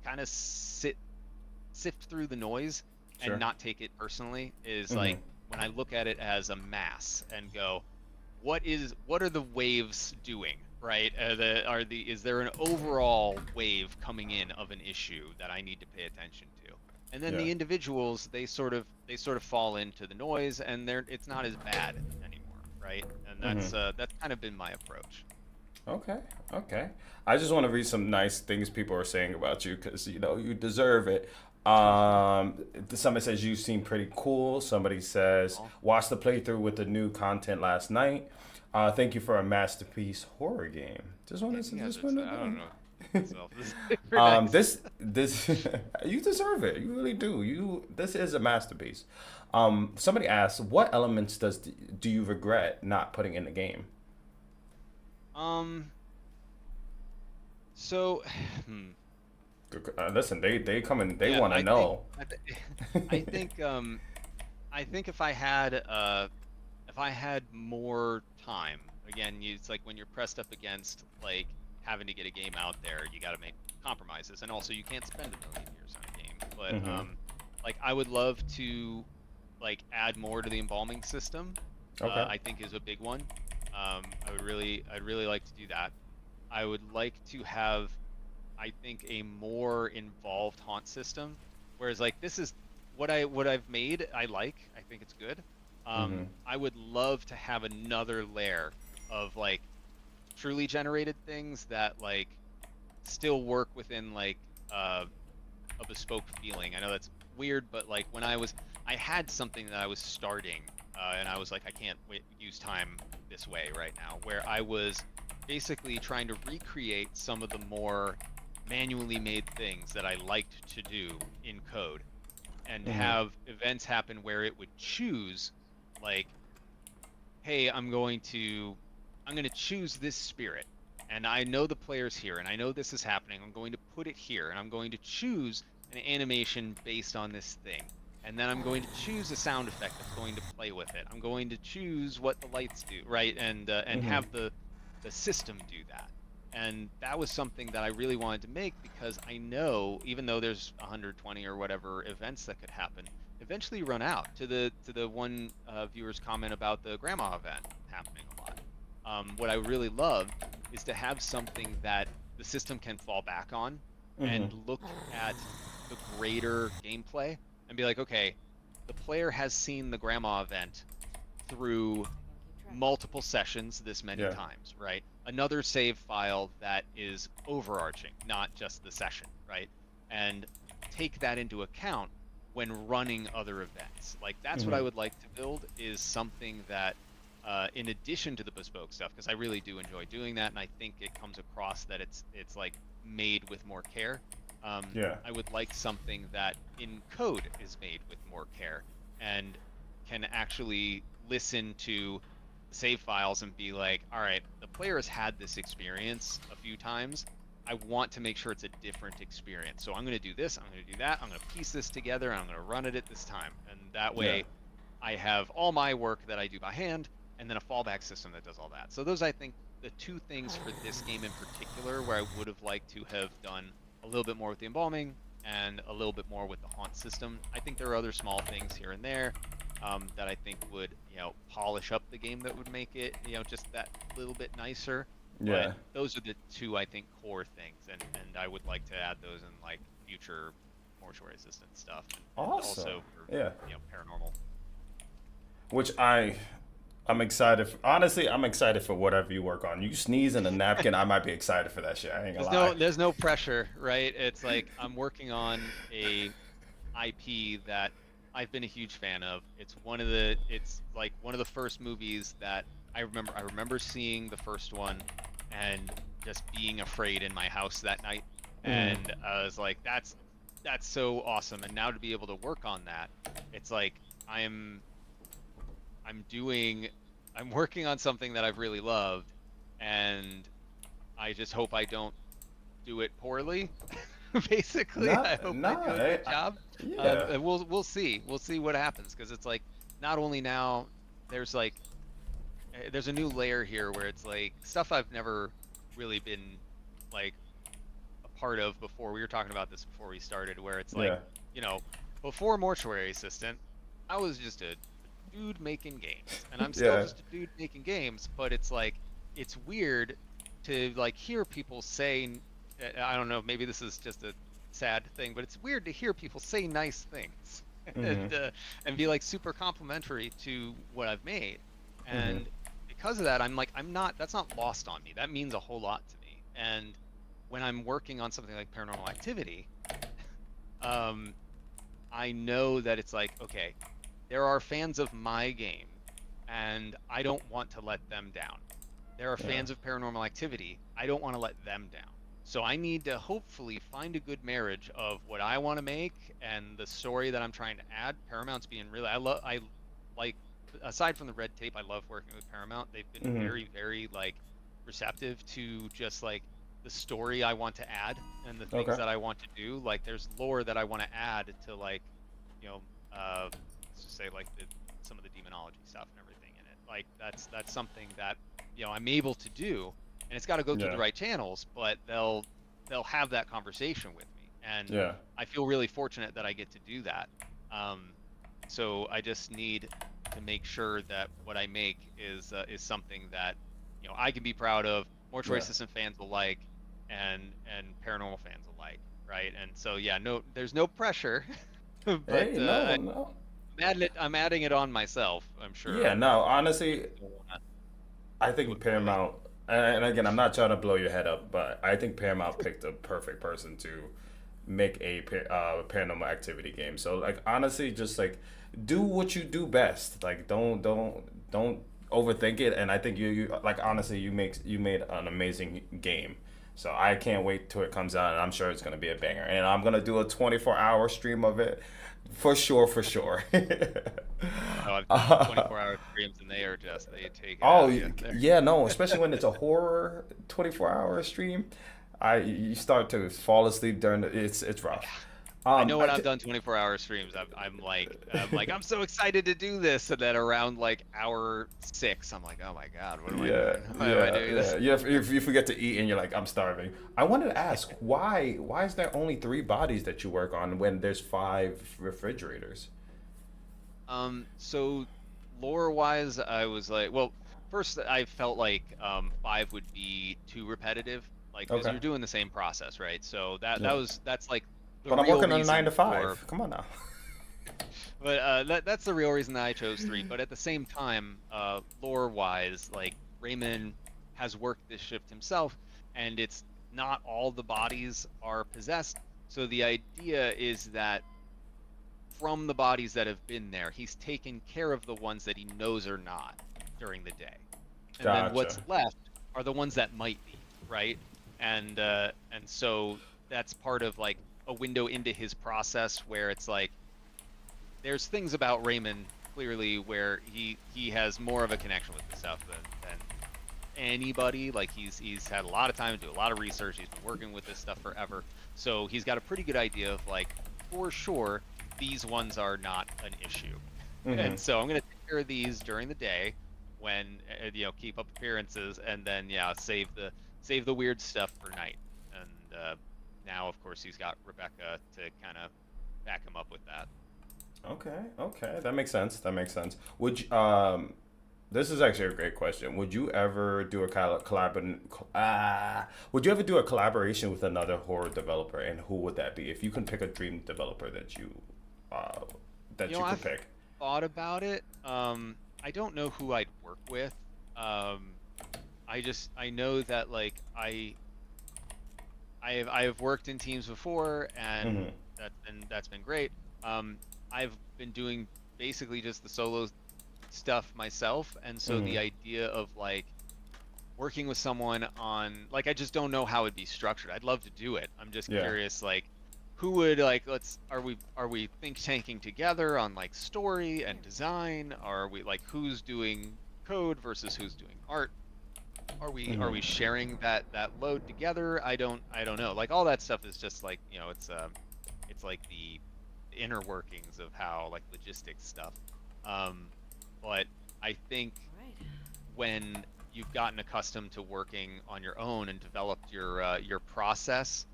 kind of sift through the noise Sure. and not take it personally, is Mhm. like when I look at it as a mass and go, what are the waves doing, right? Is there an overall wave coming in of an issue that I need to pay attention to? And then Yeah. the individuals, they sort of fall into the noise, and it's not as bad anymore, right? And that's kind of been my approach. Okay, okay. I just want to read some nice things people are saying about you, because you deserve it. Somebody says you seem pretty cool. Somebody says Oh. watched the playthrough with the new content last night. Thank you for a masterpiece horror game. Just want to Yeah, just that's- want I don't know. So, this you deserve it. You really do. This is a masterpiece. Somebody asked, what elements do you regret not putting in the game? So, Listen, they come and they yeah, want to know. I think if I had more time, again, it's like when you're pressed up against like having to get a game out there, you got to make compromises, and also you can't spend $1 million on a game. But like I would love to like add more to the embalming system. Okay. I think is a big one. I'd really like to do that. I would like to have, I think, a more involved haunt system. Whereas like this is what I've made. I think it's good. I would love to have another layer of like truly generated things that like still work within like a bespoke feeling. I know that's weird, but like when I had something that I was starting, and I was like, I can't use time this way right now, where I was basically trying to recreate some of the more manually made things that I liked to do in code, and have events happen where it would choose like, hey, I'm going to choose this spirit, and I know the player's here, and I know this is happening. I'm going to put it here, and I'm going to choose an animation based on this thing, and then I'm going to choose a sound effect that's going to play with it. I'm going to choose what the lights do, right? And have the system do that. And that was something that I really wanted to make, because I know, even though there's 120 or whatever events that could happen, eventually you run out. To the one viewer's comment about the grandma event, happening a lot. What I really love is to have something that the system can fall back on and look at the greater gameplay and be like, okay, the player has seen the grandma event through multiple sessions this many Yeah. times, right? Another save file that is overarching, not just the session, right? And take that into account when running other events. Like that's what I would like to build, is something that in addition to the bespoke stuff, because I really do enjoy doing that, and I think it comes across that it's like made with more care. Yeah. I would like something that in code is made with more care and can actually listen to save files and be like, all right, the player has had this experience a few times. I want to make sure it's a different experience. So I'm going to do this, I'm going to do that, I'm going to piece this together, and I'm going to run it at this time. And that way I have all my work that I do by hand, and then a fallback system that does all that. So those, I think, the two things for this game in particular where I would have liked to have done a little bit more with the embalming and a little bit more with the haunt system. I think there are other small things here and there that I think would, polish up the game, that would make it, just that little bit nicer. Yeah. But those are the two, I think, core things, and I would like to add those in like future Mortuary Assistant stuff, and Awesome. also for paranormal. Which I'm excited for. Honestly, I'm excited for whatever you work on. You sneeze in a napkin, I might be excited for that shit. I ain't gonna lie. There's no pressure, right? It's like I'm working on a IP that I've been a huge fan of. It's like one of the first movies that I remember. I remember seeing the first one and just being afraid in my house that night, and I was like, that's so awesome. And now to be able to work on that, it's like I'm working on something that I've really loved, and I just hope I don't do it poorly. Basically, I hope I do a good job. And we'll see what happens, because it's like, not only now there's a new layer here where it's like stuff I've never really been like a part of before. We were talking about this before we started, where it's like, before Mortuary Assistant, I was just a dude making games, and I'm still just a dude making games, but it's like, it's weird to like hear people say, I don't know, maybe this is just a sad thing, but it's weird to hear people say nice things and be like super complimentary to what I've made. And because of that, that's not lost on me. That means a whole lot to me. And when I'm working on something like Paranormal Activity, I know that it's like, okay, there are fans of my game, and I don't want to let them down. There are fans of Paranormal Activity. I don't want to let them down. So I need to hopefully find a good marriage of what I want to make and the story that I'm trying to add. Paramount's being really, I like, aside from the red tape, I love working with Paramount. They've been very, very like receptive to just like the story I want to add and the things that I want to do. Like there's lore that I want to add to, like, let's just say like some of the demonology stuff and everything in it. Like that's something that I'm able to do, and it's got to go through the right channels, but they'll have that conversation with me, and I feel really fortunate that I get to do that. So I just need to make sure that what I make is something that I can be proud of, Mortuary Assistant fans will like, and paranormal fans will like, right? And so there's no pressure, but Hey, no. I'm adding it on myself, I'm sure. Yeah, no, honestly, I think Paramount, and again, I'm not trying to blow your head up, but I think Paramount picked a perfect person to make a Paranormal Activity game. So like, honestly, just like do what you do best. Like don't overthink it. And I think you like, honestly, you made an amazing game. So I can't wait till it comes out, and I'm sure it's gonna be a banger. And I'm gonna do a 24-hour stream of it. For sure. Oh, I've done 24-hour streams, and they take it out of you. Yeah, no, especially when it's a horror 24-hour stream. You start to fall asleep during it's rough. I know when I've done 24-hour streams, I'm like, I'm so excited to do this, and then around like hour 6, I'm like, oh my god, what am I doing? Why am I doing this? Yeah, if you forget to eat and you're like, I'm starving. I wanted to ask, why is there only 3 bodies that you work on when there's 5 refrigerators? So lore-wise, I was like, well, first I felt like 5 would be too repetitive, like because Okay. you're doing the same process, right? So Yeah. that's like the But I'm real working on a nine reason to for. five. Come on now. But that's the real reason that I chose 3. But at the same time, lore-wise, like Raymond has worked this shift himself, and it's not all the bodies are possessed. So the idea is that from the bodies that have been there, he's taken care of the ones that he knows are not during the day, and then Gotcha. what's left are the ones that might be, right? And so that's part of like a window into his process where it's like there's things about Raymond clearly where he has more of a connection with this stuff than anybody. Like he's had a lot of time to do a lot of research. He's been working with this stuff forever, so he's got a pretty good idea of like for sure these ones are not an issue. Hmm. And so I'm gonna take care of these during the day when keep up appearances, and then yeah save the weird stuff for night. And now of course he's got Rebecca to kind of back him up with that. Okay, okay, that makes sense. That makes sense. This is actually a great question. Would you ever do a would you ever do a collaboration with another horror developer, and who would that be? If you can pick a dream developer uh, that you could I've pick. thought about it. I don't know who I'd work with. Um, I know that like I have worked in teams before, and Hmm. that's been great. Um, I've been doing basically just the solo stuff myself, and so Hmm. the idea of like working with someone on like I just don't know how it'd be structured. I'd love to do it. I'm just Yeah. curious like who would like let's are we think tanking together on like story and design? Are we like who's doing code versus who's doing art? Are we Hmm. sharing that load together? I don't know. Like all that stuff is just like, it's like the inner workings of how like logistics stuff. Um but I think Right. when you've gotten accustomed to working on your own and developed your process,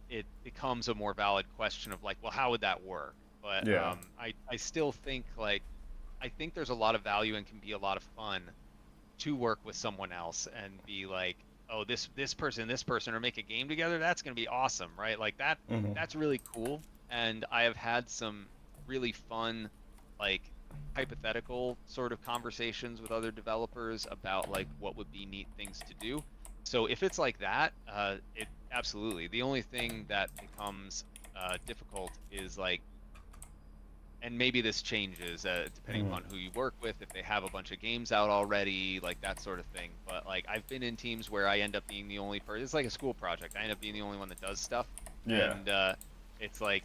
it becomes a more valid question of like, well, how would that work? But Yeah. I still think like I think there's a lot of value and can be a lot of fun to work with someone else and be like, oh, this person or make a game together, that's going to be awesome, right? Like Hmm. that's really cool. And I have had some really fun like hypothetical sort of conversations with other developers about like what would be neat things to do. So if it's like that, it absolutely. The only thing that becomes difficult is like, and maybe this changes depending Hmm. upon who you work with, if they have a bunch of games out already, like that sort of thing. But like I've been in teams where I end up being the only person. It's like a school project. I end up being the only one that does stuff, Yeah. and it's like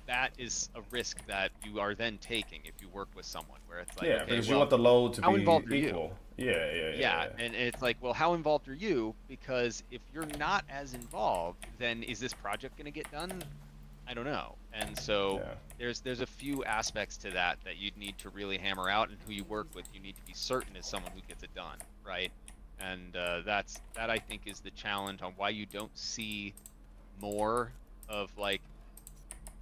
that is a risk that you are then taking if you work with someone where it's like, Yeah, okay, because you well, want the load to how be involved are you? equal. Yeah, yeah, yeah, Yeah, yeah. and it's like, well, how involved are you? Because if you're not as involved, then is this project going to get done? I don't know. And so Yeah. there's a few aspects to that you'd need to really hammer out, and who you work with, you need to be certain is someone who gets it done, right? And that I think is the challenge on why you don't see more of like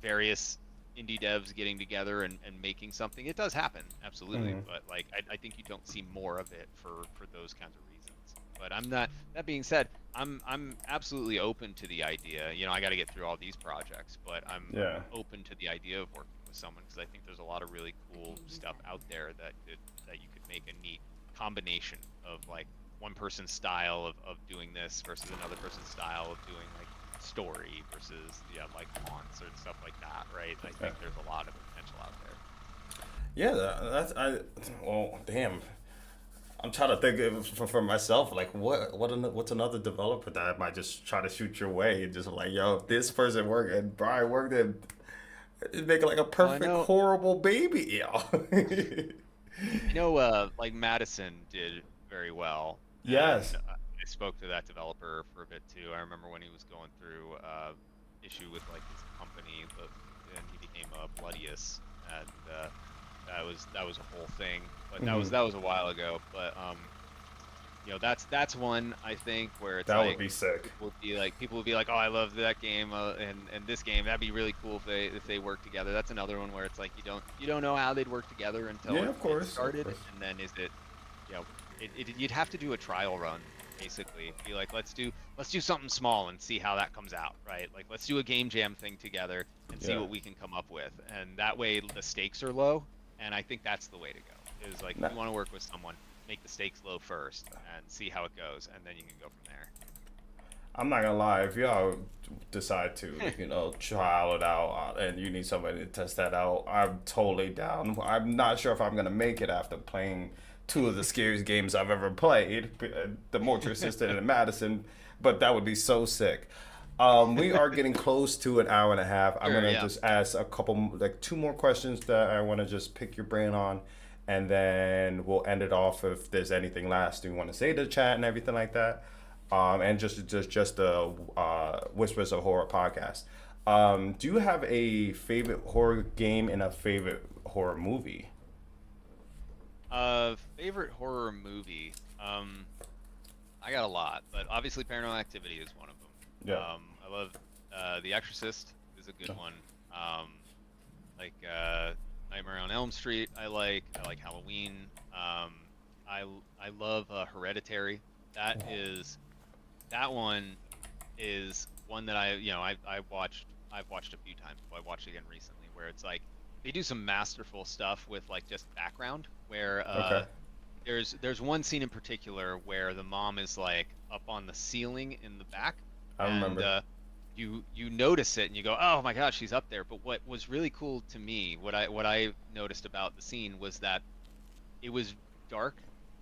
various indie devs getting together and making something. It does happen, absolutely, Hmm. but like I think you don't see more of it for those kinds of reasons. But I'm not. That being said, I'm absolutely open to the idea. I got to get through all these projects, but I'm Yeah. open to the idea of working with someone because I think there's a lot of really cool stuff out there that you could make a neat combination of like one person's style of doing this versus another person's style of doing like story versus like fonts or stuff like that, right? I Yeah. think there's a lot of potential out there. Yeah, that's I. Well, damn. I'm trying to think of, for myself, like what's another developer that I might just try to shoot your way and just like, yo, this person worked and Brian worked and make like a Well, I perfect know horrible baby, yo. I know like Madison did very well, Yes. and I spoke to that developer for a bit too. I remember when he was going through issue with like his company, but then he became a Bloodius, and that was a whole thing. But that was Hmm. that was a while ago. But that's one I think where it's That would like be sick. people would be like, oh, I love that game, and this game. That'd be really cool if they work together. That's another one where it's like you don't know how they'd work together until Yeah, it, of it course, of started, course. and then is it you know, you'd have to do a trial run, basically. Be like, let's do something small and see how that comes out, right? Like, let's do a game jam thing together and see Yeah. what we can come up with. And that way the stakes are low. And I think that's the way to go. Is like, if Nah, you want to work with someone, make the stakes low first and see how it goes, and then you can go from there. I'm not gonna lie. If y'all decide to, trial it out, and you need somebody to test that out, I'm totally down. I'm not sure if I'm gonna make it after playing two of the scariest games I've ever played, the Mortuary Assistant and Madison, but that would be so sick. We are getting close to an hour and a half. I'm Sure, gonna yeah. just ask a couple, like two more questions that I want to just pick your brain on, and then we'll end it off if there's anything last you want to say to the chat and everything like that. And just the Whispers of Horror podcast. Do you have a favorite horror game and a favorite horror movie? Favorite horror movie. I got a lot, but obviously Paranormal Activity is one of them. Yeah. I love The Exorcist is a good one. Like Nightmare on Elm Street. I like Halloween. I love Hereditary. That one is one that I've watched a few times. I watched it again recently, where it's like they do some masterful stuff with like just background, where Okay. there's one scene in particular where the mom is like up on the ceiling in the back, I and remember. you notice it and you go, oh my gosh, she's up there. But what was really cool to me, what I noticed about the scene was that it was dark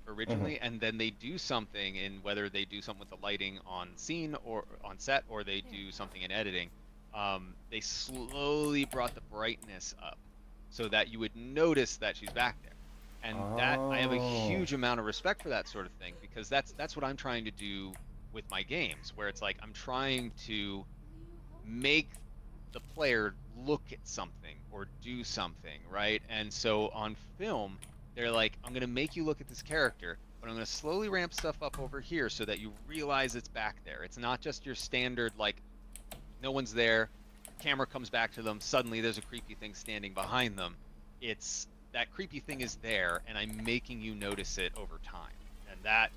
originally, and then they do something in, whether they do something with the lighting on scene or on set, or they do something in editing. They slowly brought the brightness up so that you would notice that she's back there. And that, I have a Oh. huge amount of respect for that sort of thing, because that's what I'm trying to do with my games, where it's like I'm trying to make the player look at something or do something, right? And so on film, they're like, I'm gonna make you look at this character, but I'm gonna slowly ramp stuff up over here so that you realize it's back there. It's not just your standard, like, no one's there, camera comes back to them, suddenly there's a creepy thing standing behind them. It's that creepy thing is there, and I'm making you notice it over time. And that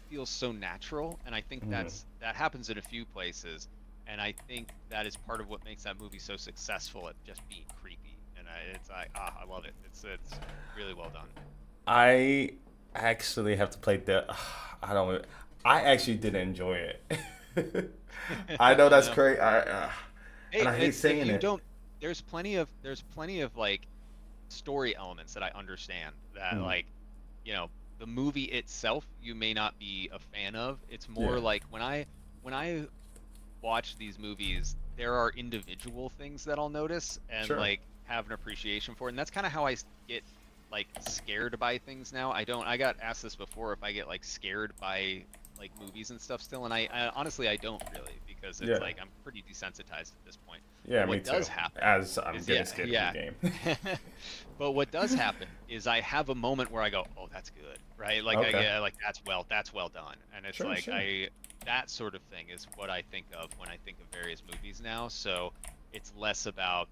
feels so natural, and I think that happens in a few places. And I think that is part of what makes that movie so successful at just being creepy. And it's like, I love it. It's really well done. I actually have to play the. I don't. I actually did enjoy it. I know that's Yeah. great. Hey, And I hate if saying you it. don't, there's plenty of like story elements that I understand that, Mm. like, the movie itself you may not be a fan of. It's more Yeah. like when I watch these movies, there are individual things that I'll notice and Sure. like have an appreciation for, and that's kind of how I get like scared by things now. I got asked this before, if I get like scared by like movies and stuff still, and I honestly I don't really, because it's Yeah. like I'm pretty desensitized at this point. Yeah, But me what too. does happen As I'm is, getting scared yeah. of the game. But what does happen is I have a moment where I go, oh, that's good, right? Like Okay. like that's well done, and it's Sure, like sure. that sort of thing is what I think of when I think of various movies now. So it's less about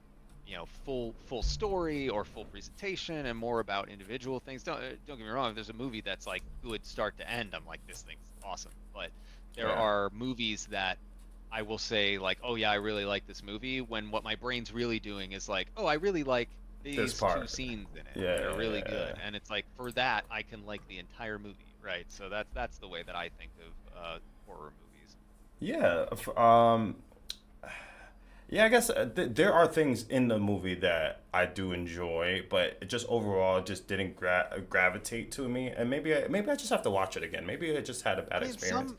full story or full presentation, and more about individual things. Don't get me wrong, if there's a movie that's like good start to end, I'm like, this thing's awesome. But there Yeah. are movies that I will say, like, oh yeah, I really like this movie, when what my brain's really doing is like, oh, I really like these two part. scenes in it Yeah, that are really yeah, good. yeah. And it's like, for that I can like the entire movie, right? So that's the way that I think of horror movies. Yeah. Yeah, I guess there are things in the movie that I do enjoy, but it just overall just didn't gravitate to me. And maybe I just have to watch it again. Maybe I just had a bad I mean, experience.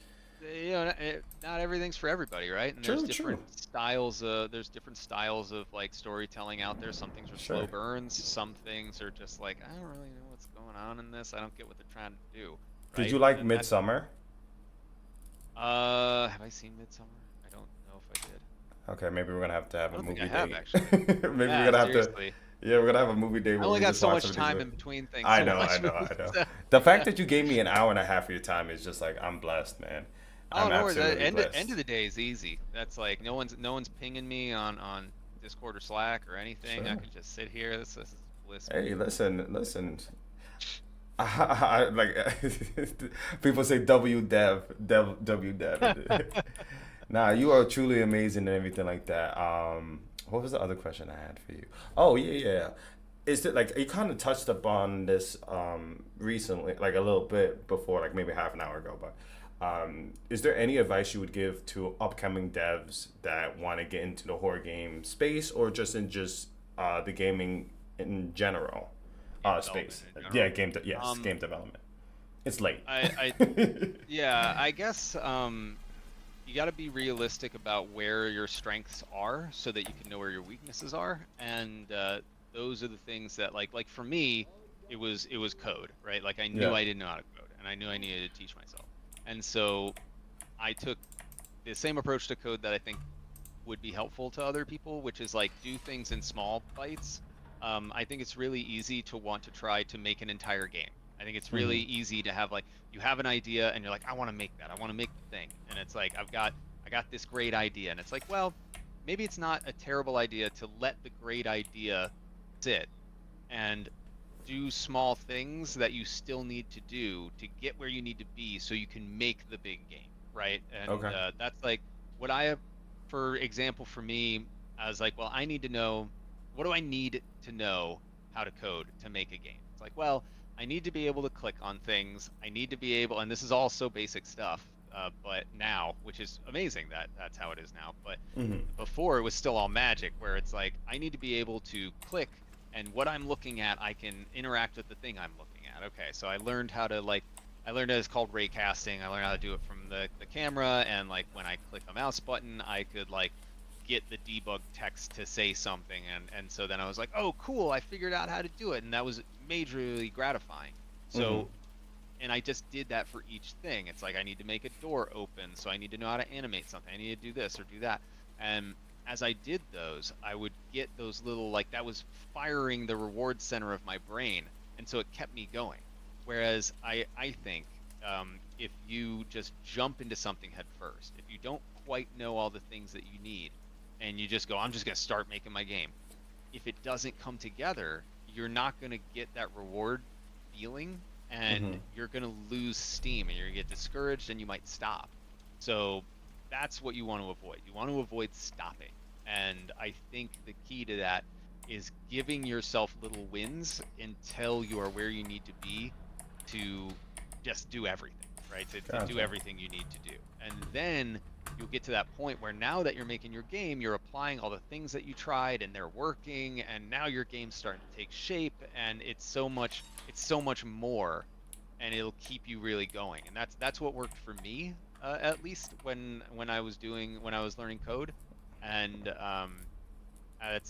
not everything's for everybody, right? And True, there's true. different styles. There's different styles of like storytelling out there. Some things are slow Sure. burns. Some things are just like, I don't really know what's going on in this. I don't get what they're trying to do, Did right? you like And that, Midsummer? have I seen Midsummer? I don't know if I did. Okay, maybe we're gonna have to have I a don't think movie I have, date. actually. Maybe Yeah, we're gonna have to. seriously. Yeah, we're gonna have a movie day I where only we got just so watch much some of time these. in between things. I to know, watch I know, I movies. know. The fact that you gave me an hour and a half of your time is just like, I'm blessed, man. Oh, I'm no worries. absolutely End blessed. of the day is easy. That's like, no one's pinging me on Discord or Slack or anything. I Sure. can just sit here. This is bliss. Hey, listen. Like people say W dev. Nah, you are truly amazing and everything like that. What was the other question I had for you? Oh yeah. Is it like you kind of touched upon this recently, like a little bit before, like maybe half an hour ago, but is there any advice you would give to upcoming devs that want to get into the horror game space or just in the gaming in general Game development space? in Yeah, general. yes, Um, game development. It's late. I yeah, I guess you got to be realistic about where your strengths are so that you can know where your weaknesses are, and those are the things that like for me, it was code, right? Like I knew Yeah. I didn't know how to code, and I knew I needed to teach myself, and so I took the same approach to code that I think would be helpful to other people, which is like do things in small bites. I think it's really easy to want to try to make an entire game. I think it's really Hmm. easy to have like you have an idea and you're like, I want to make that. I want to make the thing. And it's like I got this great idea. And it's like, well, maybe it's not a terrible idea to let the great idea sit and do small things that you still need to do to get where you need to be so you can make the big game, right? And Okay. that's like what I have, for example, for me, I was like, well, I need to know what do I need to know how to code to make a game? It's like, well, I need to be able to click on things. I need to be able, and this is all so basic stuff, but now, which is amazing that that's how it is now. But Hmm. before it was still all magic where it's like I need to be able to click and what I'm looking at I can interact with the thing I'm looking at. Okay, so I learned how to like I learned it's called ray casting. I learned how to do it from the camera and like when I click a mouse button I could like get the debug text to say something and so then I was like, "Oh, cool, I figured out how to do it." And that was majorly gratifying. Hmm. So and I just did that for each thing. It's like I need to make a door open, so I need to know how to animate something. I need to do this or do that. And as I did those, I would get those little like that was firing the reward center of my brain, and so it kept me going. Whereas I think if you just jump into something head first, if you don't quite know all the things that you need, and you just go, I'm just gonna start making my game. If it doesn't come together, you're not gonna get that reward feeling and Hmm. you're going to lose steam and you're going to get discouraged and you might stop. So that's what you want to avoid. You want to avoid stopping. And I think the key to that is giving yourself little wins until you are where you need to be to just do everything, right? To do Gotcha. everything you need to do. And then you'll get to that point where now that you're making your game, you're applying all the things that you tried and they're working, and now your game's starting to take shape, and it's so much more, and it'll keep you really going. And that's what worked for me, at least when I was learning code, and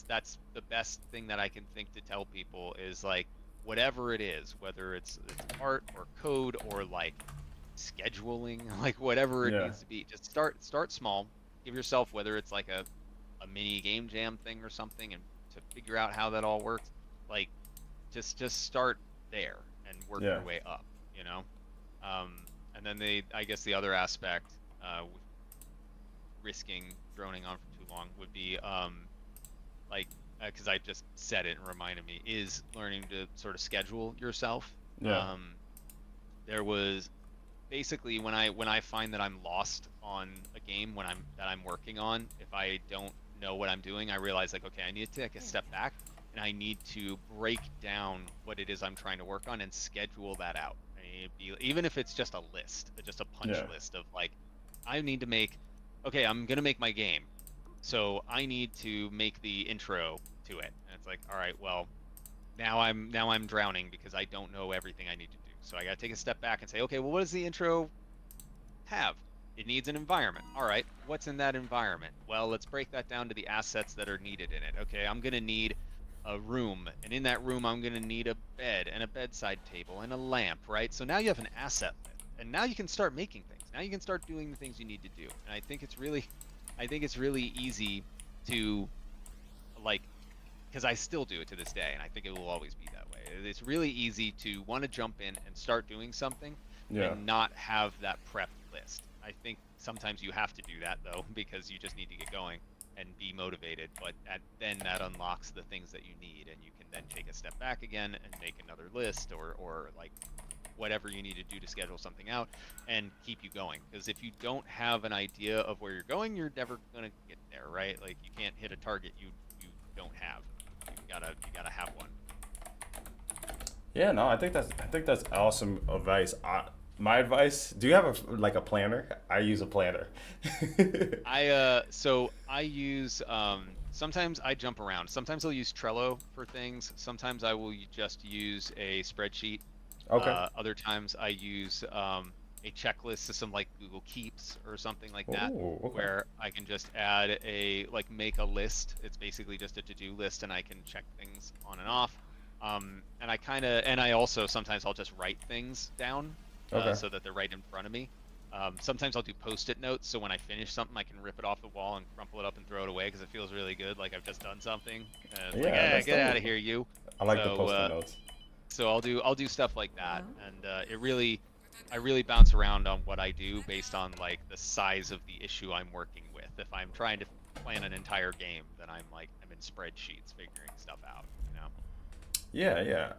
that's the best thing that I can think to tell people is like whatever it is, whether it's art or code or like scheduling, like whatever it Yeah. needs to be, just start small. Give yourself whether it's like a mini game jam thing or something, and to figure out how that all works, like just start there and work Yeah. your way up, you know. Um, and then I guess the other aspect, with risking droning on for too long would be like because I just said it and reminded me is learning to sort of schedule yourself. Yeah. Um, there was basically when I find that I'm lost on a game that I'm working on, if I don't know what I'm doing, I realize like okay, I need to take a step back and I need to break down what it is I'm trying to work on and schedule that out. I need to be, even if it's just a list, just a punch Yeah. list of like I need to make okay, I'm gonna make my game. So I need to make the intro to it. And it's like, all right, well, now I'm drowning because I don't know everything I need to do. So I got to take a step back and say, okay, well, what does the intro have? It needs an environment. All right, what's in that environment? Well, let's break that down to the assets that are needed in it. Okay, I'm going to need a room, and in that room, I'm going to need a bed and a bedside table and a lamp, right? So now you have an asset list, and now you can start making things. Now you can start doing the things you need to do. And I think it's really easy to like because I still do it to this day, and I think it will always be that way. It's really easy to want to jump in and start doing something Yeah. and not have that prep list. I think sometimes you have to do that though, because you just need to get going. and be motivated, but then that unlocks the things that you need, and you can then take a step back again and make another list, or like whatever you need to do to schedule something out and keep you going. Because if you don't have an idea of where you're going, you're never gonna get there, right? Like you can't hit a target you don't have. You gotta have one. Yeah, no, I think that's awesome advice. My advice: do you have a planner? I use a planner. I use sometimes I jump around. Sometimes I'll use Trello for things. Sometimes I will just use a spreadsheet. Okay. Other times I use a checklist system like Google Keeps or something like that, Oh, okay. where I can just add make a list. It's basically just a to-do list, and I can check things on and off. And I also sometimes I'll just write things down Okay. so that they're right in front of me. Sometimes I'll do post-it notes, so when I finish something, I can rip it off the wall and crumple it up and throw it away because it feels really good, like I've just done something. And it's like, Yeah, hey, that's get out dope. of here, you. I like the So, post-it notes. So I'll do stuff like that, and I really bounce around on what I do based on like the size of the issue I'm working with. If I'm trying to plan an entire game, then I'm in spreadsheets figuring stuff out, you know. Yeah, yeah.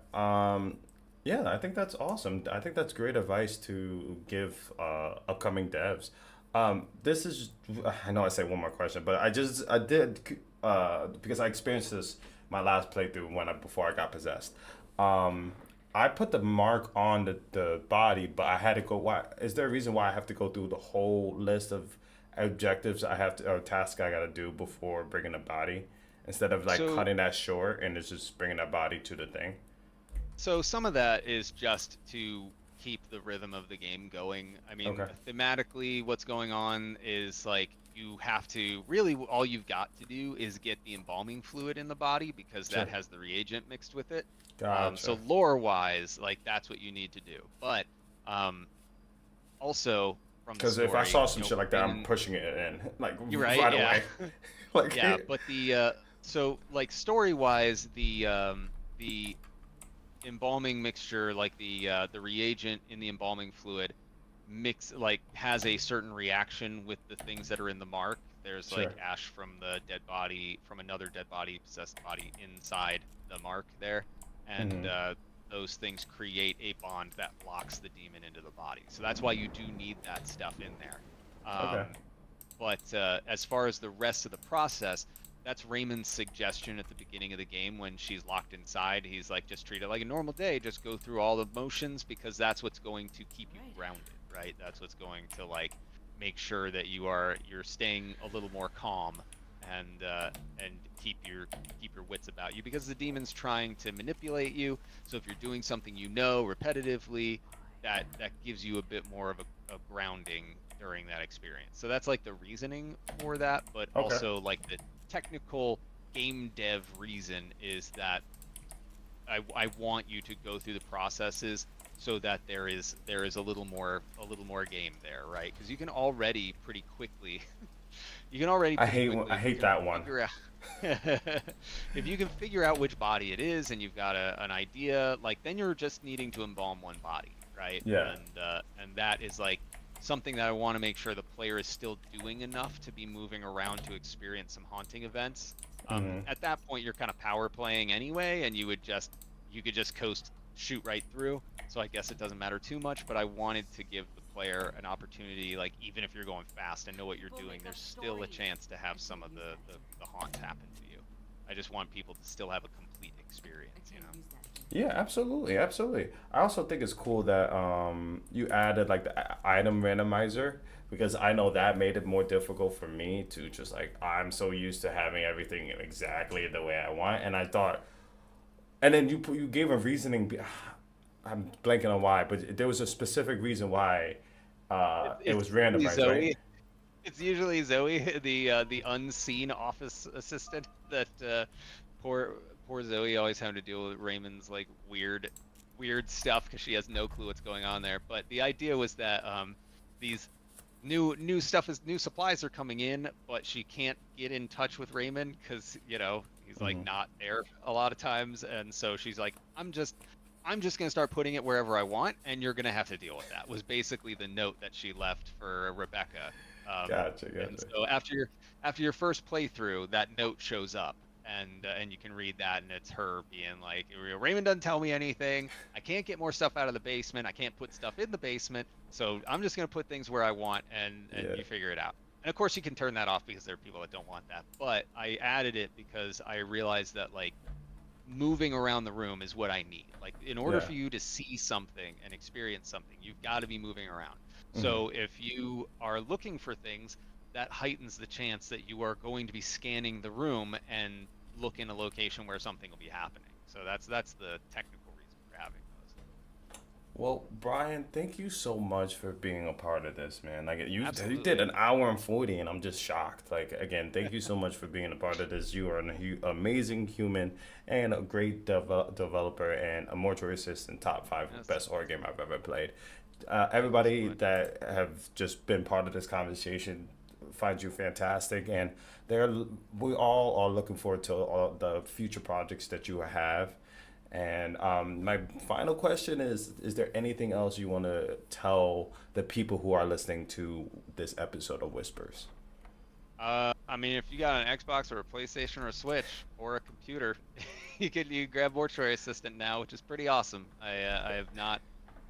Yeah, I think that's awesome. I think that's great advice to give upcoming devs. This is, I know I say one more question, but I did, because I experienced this my last playthrough before I got possessed. Um, I put the mark on the body, but I had to go. Why? Is there a reason why I have to go through the whole list of objectives I have to, or tasks I got to do before bringing the body, instead of like So cutting that short and it's just bringing that body to the thing? So some of that is just to keep the rhythm of the game going. I mean, Okay. thematically, what's going on is like you have to really all you've got to do is get the embalming fluid in the body because Sure. that has the reagent mixed with it. So Gotcha. lore-wise, like that's what you need to do. But um, also from the Because if I story, saw some shit like that, I'm Raymond, pushing it in like you're right, right yeah. away. Like, Yeah, but so like story-wise, the embalming mixture, like the reagent in the embalming fluid, has a certain reaction with the things that are in the mark. There's like sure. ash from the dead body, from another dead body, possessed body inside the mark there, and Hmm. those things create a bond that locks the demon into the body. So that's why you do need that stuff in there. Okay. But as far as the rest of the process, that's Raymond's suggestion at the beginning of the game when she's locked inside. He's like, just treat it like a normal day. Just go through all the motions because that's what's going to keep you grounded, right? That's what's going to like make sure that you're staying a little more calm and keep your wits about you because the demon's trying to manipulate you. So if you're doing something repetitively, that gives you a bit more of a grounding during that experience. So that's like the reasoning for that, but Okay. also like the technical game dev reason is that I want you to go through the processes so that there is a little more game there, right? Because you can already I pretty hate quickly I if you hate can that one. figure out if you can figure out which body it is and you've got an idea, like then you're just needing to embalm one body, right? Yeah. And that is like something that I want to make sure the player is still doing enough to be moving around to experience some haunting events. Hmm. At that point, you're kind of power playing anyway, and you could just coast, shoot right through. So I guess it doesn't matter too much, but I wanted to give the player an opportunity, like even if you're going fast and know what you're doing, there's still a chance to have some of the haunts happen to you. I just want people to still have a complete experience, you know? Yeah, absolutely, absolutely. I also think it's cool that you added like the item randomizer, because I know that made it more difficult for me to just like, I'm so used to having everything exactly the way I want, and I thought, and then you gave a reasoning. I'm blanking on why, but there was a specific reason why it It's was usually randomized, right? Zoe. It's usually Zoe, the unseen office assistant that poor poor Zoe always having to deal with Raymond's like weird stuff because she has no clue what's going on there. But the idea was that these new supplies are coming in, but she can't get in touch with Raymond because he's like Hmm. not there a lot of times, and so she's like, I'm just gonna start putting it wherever I want, and you're gonna have to deal with that. Was basically the note that she left for Rebecca. Gotcha, And gotcha. so after your first playthrough, that note shows up, and you can read that, and it's her being like, Raymond doesn't tell me anything. I can't get more stuff out of the basement. I can't put stuff in the basement. So I'm just gonna put things where I want, and Yeah, you figure it out. And of course, you can turn that off because there are people that don't want that. But I added it because I realized that like moving around the room is what I need. Like in order yeah. for you to see something and experience something, you've got to be moving around. Hmm. So if you are looking for things, that heightens the chance that you are going to be scanning the room and look in a location where something will be happening. So that's the technical reason for having those. Well, Brian, thank you so much for being a part of this, man. Like you did Absolutely. an hour and 40, and I'm just shocked. Like again, thank you so much for being a part of this. You are an amazing human and a great developer and a mortuary assistant, top five Yes, best horror game I've ever played. thank you so Everybody much. that have just been part of this conversation finds you fantastic, and they're we all are looking forward to all the future projects that you have. And my final question is there anything else you want to tell the people who are listening to this episode of Whispers? I mean, if you got an Xbox or a PlayStation or a Switch or a computer, you grab Mortuary Assistant now, which is pretty awesome. I have not.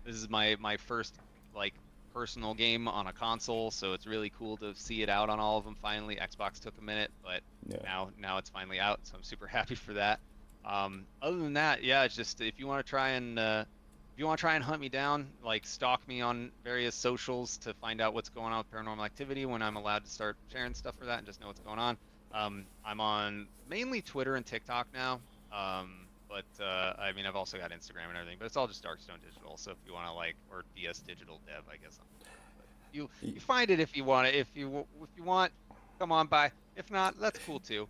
This is my first like personal game on a console, so it's really cool to see it out on all of them finally. Xbox took a minute, but Yeah. now it's finally out, so I'm super happy for that. Other than that, yeah, it's just if you want to try and hunt me down, like stalk me on various socials to find out what's going on with paranormal activity when I'm allowed to start sharing stuff for that and just know what's going on. I'm on mainly Twitter and TikTok now. But I mean, I've also got Instagram and everything, but it's all just Darkstone Digital. So if you want to like, or DS Digital Dev, I guess. But you find it if you want it. If you want, come on by. If not, that's cool too.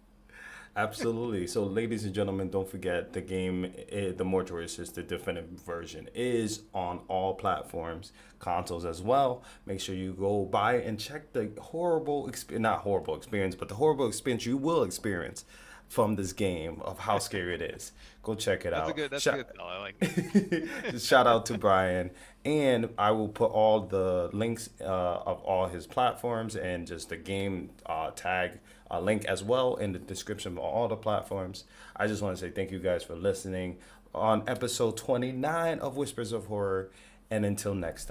Absolutely. So, ladies and gentlemen, don't forget the game, the Mortuary Assistant Definitive Version, is on all platforms, consoles as well. Make sure you go by and check the horrible experience, not horrible experience, but the horrible experience you will experience from this game of how scary it is. Go check it out. That's a good tell. I like that. Shout out to Brian. And I will put all the links of all his platforms and just the game tag link as well in the description of all the platforms. I just want to say thank you guys for listening on episode 29 of Whispers of Horror. And until next time.